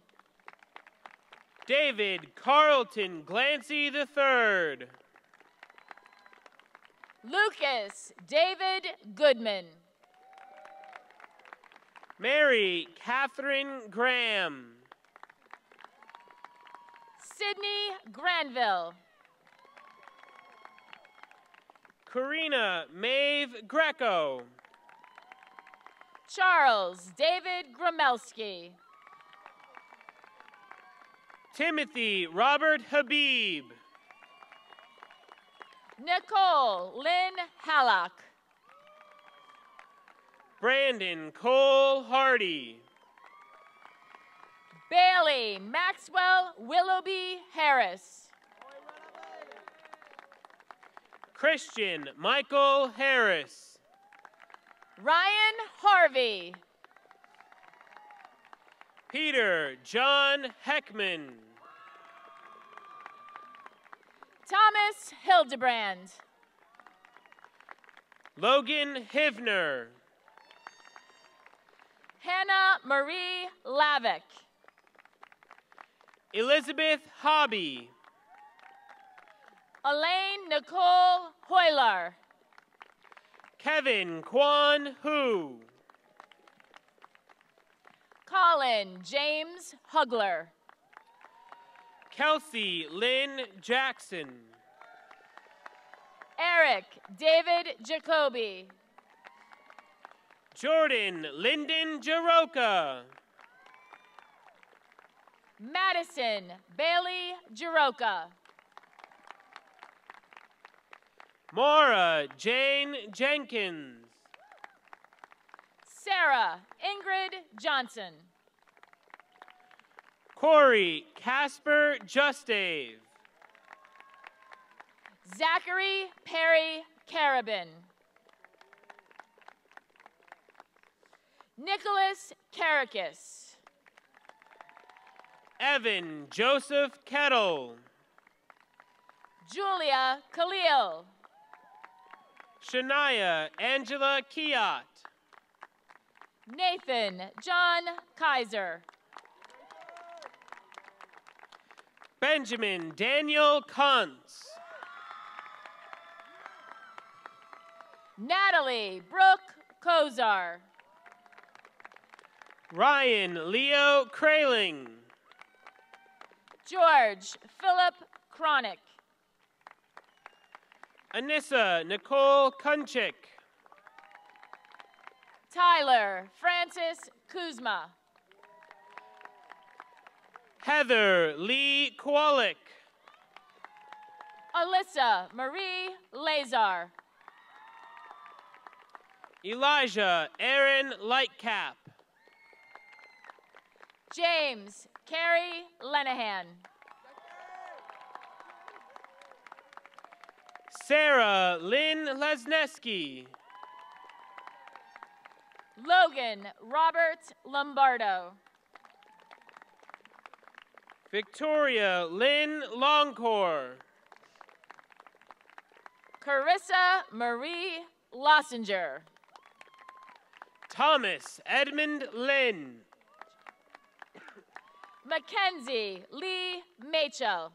David Carlton Glancy III. Lucas David Goodman. Mary Catherine Graham. Sydney Granville. Karina Maeve Greco. Charles David Gromelski. Timothy Robert Habib. Nicole Lynn Hallock. Brandon Cole Hardy. Bailey Maxwell Willoughby Harris. Christian Michael Harris. Ryan Harvey. Peter John Heckman. Thomas Hildebrand. Logan Hivner. Hannah Marie Lavick. Elizabeth Hobby. Elaine Nicole Hoyler. Kevin Kwan Hu. Colin James Hugler. Kelsey Lynn Jackson. Eric David Jacoby. Jordan Lyndon Jaroka. Madison Bailey Jaroka. Maura Jane Jenkins. Sarah Ingrid Johnson. Corey Casper Justave. Zachary Perry Carabin. Nicholas Karakis. Evan Joseph Kettle. Julia Khalil. Shania Angela Kiat. Nathan John Kaiser. Benjamin Daniel Kuntz. Natalie Brooke Kozar. Ryan Leo Kraling. George Philip Cronick. Anissa Nicole Kunchik. Tyler Francis Kuzma. Heather Lee Kowalik. Alyssa Marie Lazar. Elijah Aaron Lightcap. James Carey Lenahan. Sarah Lynn Lesneski. Logan Robert Lombardo. Victoria Lynn Longcore. Carissa Marie Lossinger. Thomas Edmund Lynn. Mackenzie Lee Machel.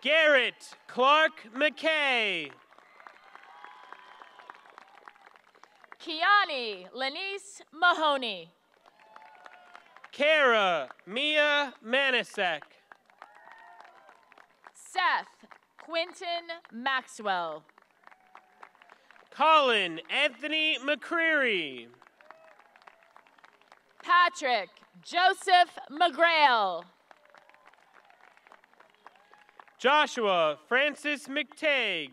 Garrett Clark McKay. Kiani Lenice Mahoney. Kara Mia Manasek. Seth Quinton Maxwell. Colin Anthony McCreary. Patrick Joseph McGrail. Joshua Francis McTagg.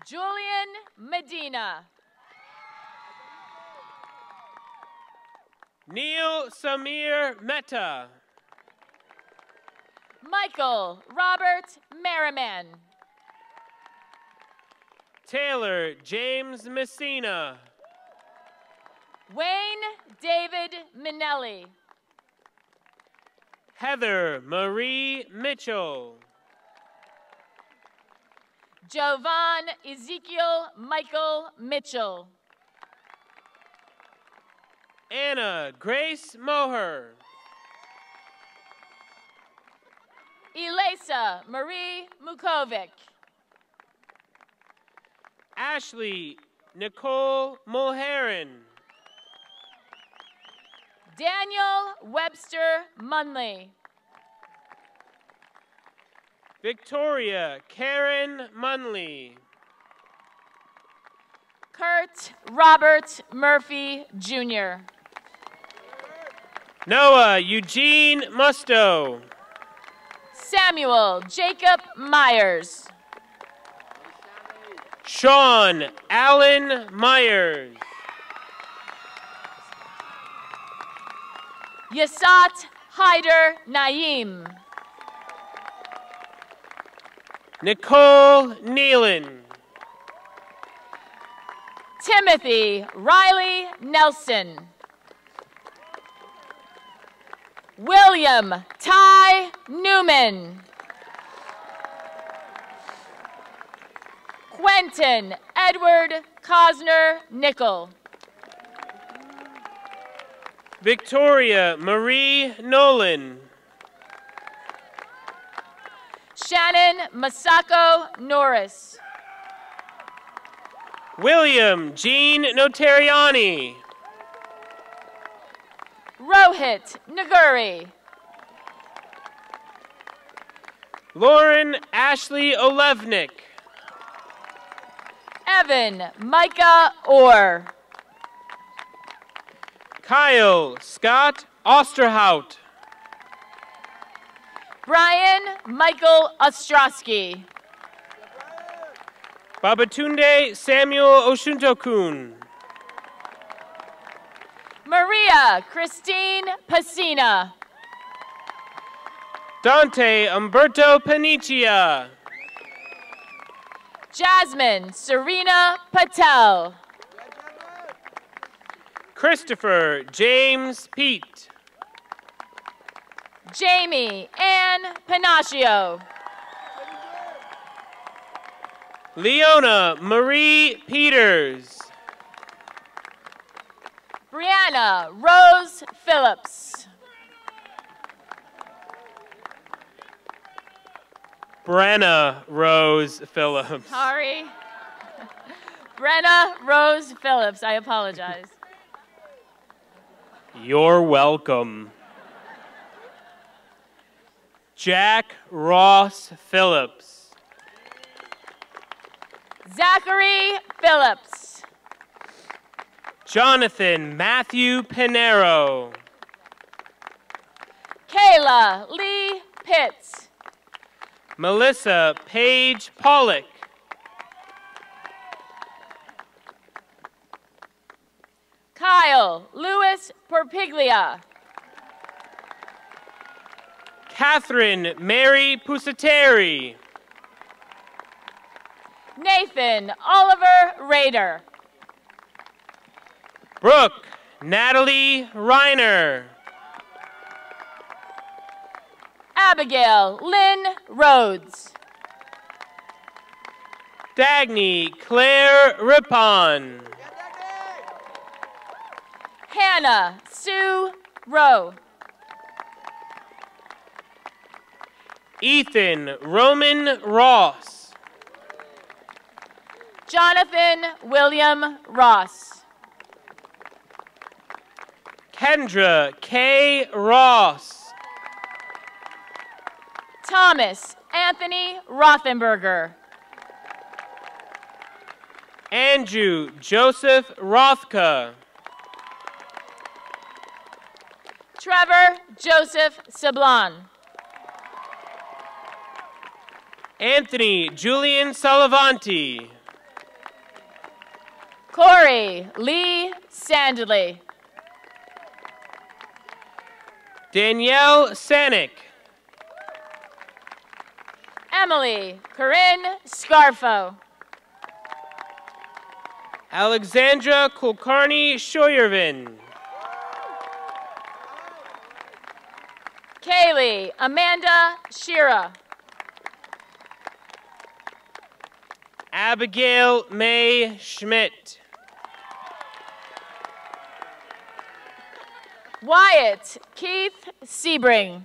Julian Medina. Neil Samir Mehta. Michael Robert Merriman. Taylor James Messina. Wayne David Minelli. Heather Marie Mitchell. Jovan Ezekiel Michael Mitchell. Anna Grace Moher. Elisa Marie Mukovic. Ashley Nicole Mulheron. Daniel Webster Munley. Victoria Karen Munley. Kurt Robert Murphy Jr. Noah Eugene Musto. Samuel Jacob Myers. Sean Allen Myers. Yasat Hyder Naeem. Nicole Nealon. Timothy Riley Nelson. William Ty Newman. Quentin Edward Cosner Nickel. Victoria Marie Nolan. Shannon Masako Norris. William Jean Notariani. Rohit Naguri. Lauren Ashley Olevnik. Evan Micah Orr. Kyle Scott Osterhout. Brian Michael Ostrowski. Babatunde Samuel Oshuntokun. Maria Christine Pacina. Dante Umberto Paniccia. Jasmine Serena Patel. Christopher James Pete. Jamie Ann Panaccio. Leona Marie Peters. Brianna Rose Phillips. Brenna Rose Phillips. Sorry. Brenna Rose Phillips, I apologize. You're welcome. Jack Ross Phillips. Zachary Phillips. Jonathan Matthew Pinero. Kayla Lee Pitts. Melissa Paige Pollock. Kyle Lewis Porpiglia. Catherine Mary Pusateri. Nathan Oliver Rader. Brooke Natalie Reiner. Abigail Lynn Rhodes. Dagny Claire Rippon. Hannah Sue Rowe. Ethan Roman Ross. Jonathan William Ross. Kendra K. Ross. Thomas Anthony Rothenberger. Andrew Joseph Rothka. Trevor Joseph Sablon. Anthony Julian Salavanti. Corey Lee Sandley. Danielle Sanick. Emily Corinne Scarfo. Alexandra Kulkarni Shoyervin. Kaylee Amanda Shira. Abigail May Schmidt. Wyatt Keith Sebring.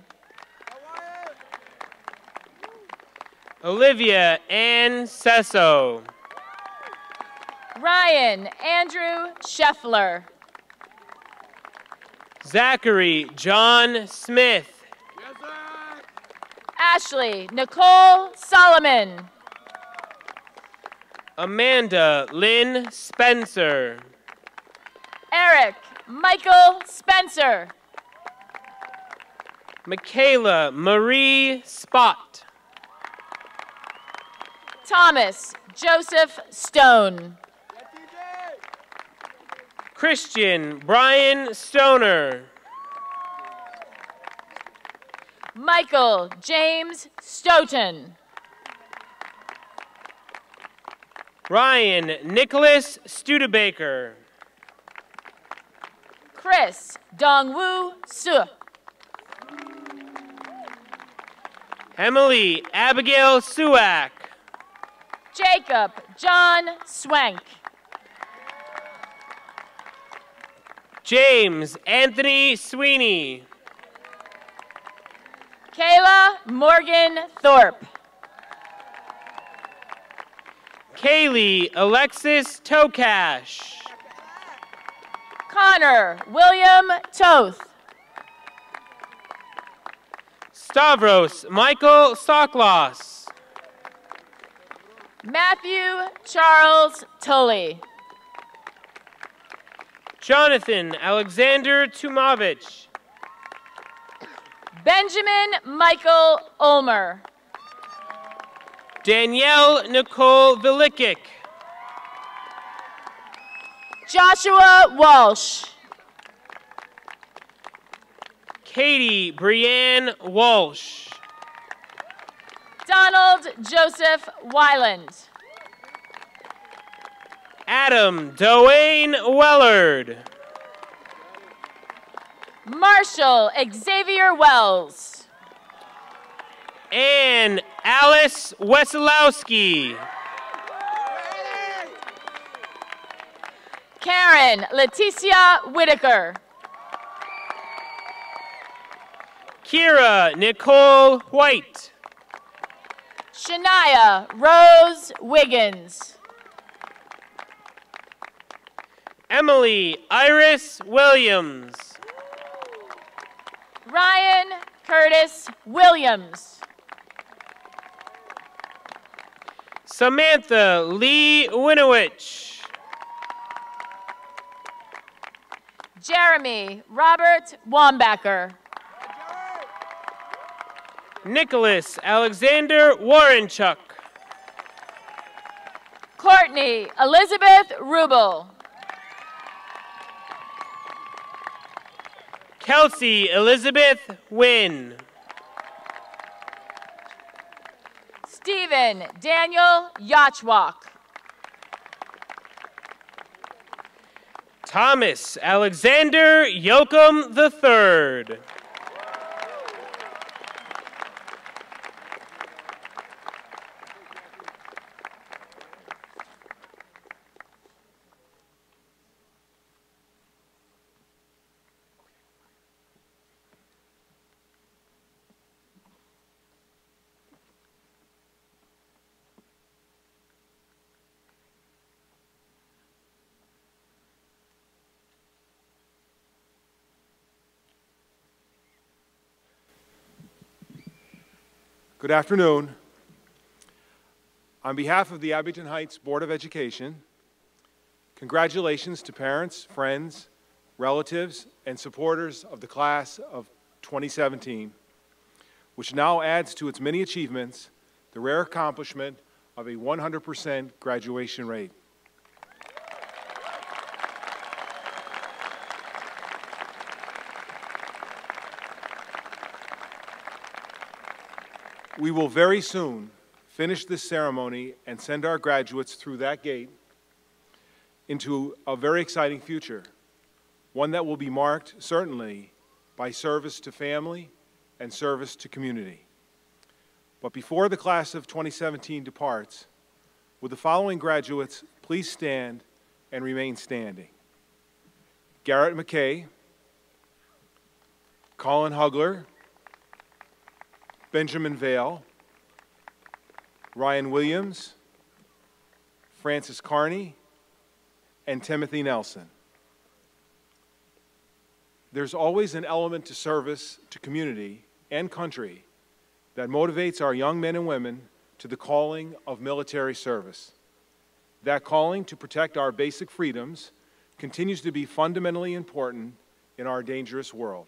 Olivia Ann Sesso. Ryan Andrew Scheffler. Zachary John Smith. Ashley Nicole Solomon. Amanda Lynn Spencer. Eric Michael Spencer. Michaela Marie Spott. Thomas Joseph Stone. Christian Brian Stoner. Michael James Stoughton. Ryan Nicholas Studebaker. Chris Dongwoo Su. Emily Abigail Suak. Jacob John Swank. James Anthony Sweeney. Kayla Morgan Thorpe. Kaylee Alexis Tokash. Connor William Toth. Stavros Michael Soklos. Matthew Charles Tully. Jonathan Alexander Tumovich. Benjamin Michael Ulmer. Danielle Nicole Vilikic. Joshua Walsh. Katie Brianne Walsh. Donald Joseph Wyland. Adam Dwayne Wellard. Marshall Xavier Wells. Ann Alice Wesolowski. Karen Leticia Whitaker. Kira Nicole White. Shania Rose Wiggins. Emily Iris Williams. Ryan Curtis Williams. Samantha Lee Winowich. Jeremy Robert Wambacher. Nicholas Alexander Warrenchuk. Courtney Elizabeth Rubel. Kelsey Elizabeth Wynn. Stephen Daniel Yachwak. Thomas Alexander Yoakum III. Good afternoon. On behalf of the Abington Heights Board of Education, congratulations to parents, friends, relatives, and supporters of the class of 2017, which now adds to its many achievements the rare accomplishment of a 100% graduation rate. We will very soon finish this ceremony and send our graduates through that gate into a very exciting future, one that will be marked, certainly, by service to family and service to community. But before the class of 2017 departs, would the following graduates please stand and remain standing? Garrett McKay, Colin Hugler, Benjamin Vale, Ryan Williams, Francis Carney, and Timothy Nelson. There's always an element to service to community and country that motivates our young men and women to the calling of military service. That calling to protect our basic freedoms continues to be fundamentally important in our dangerous world.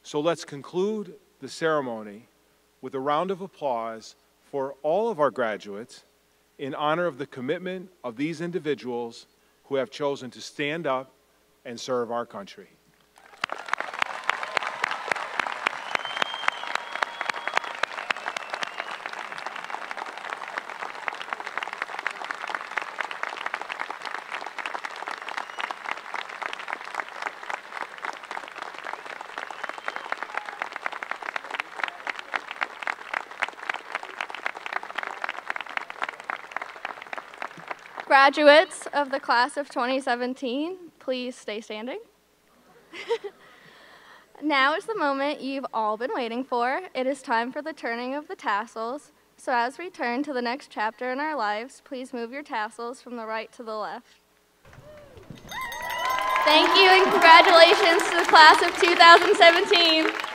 So let's conclude the ceremony with a round of applause for all of our graduates in honor of the commitment of these individuals who have chosen to stand up and serve our country. Graduates of the class of 2017, please stay standing. Now is the moment you've all been waiting for. It is time for the turning of the tassels. So as we turn to the next chapter in our lives, please move your tassels from the right to the left. Thank you and congratulations to the class of 2017.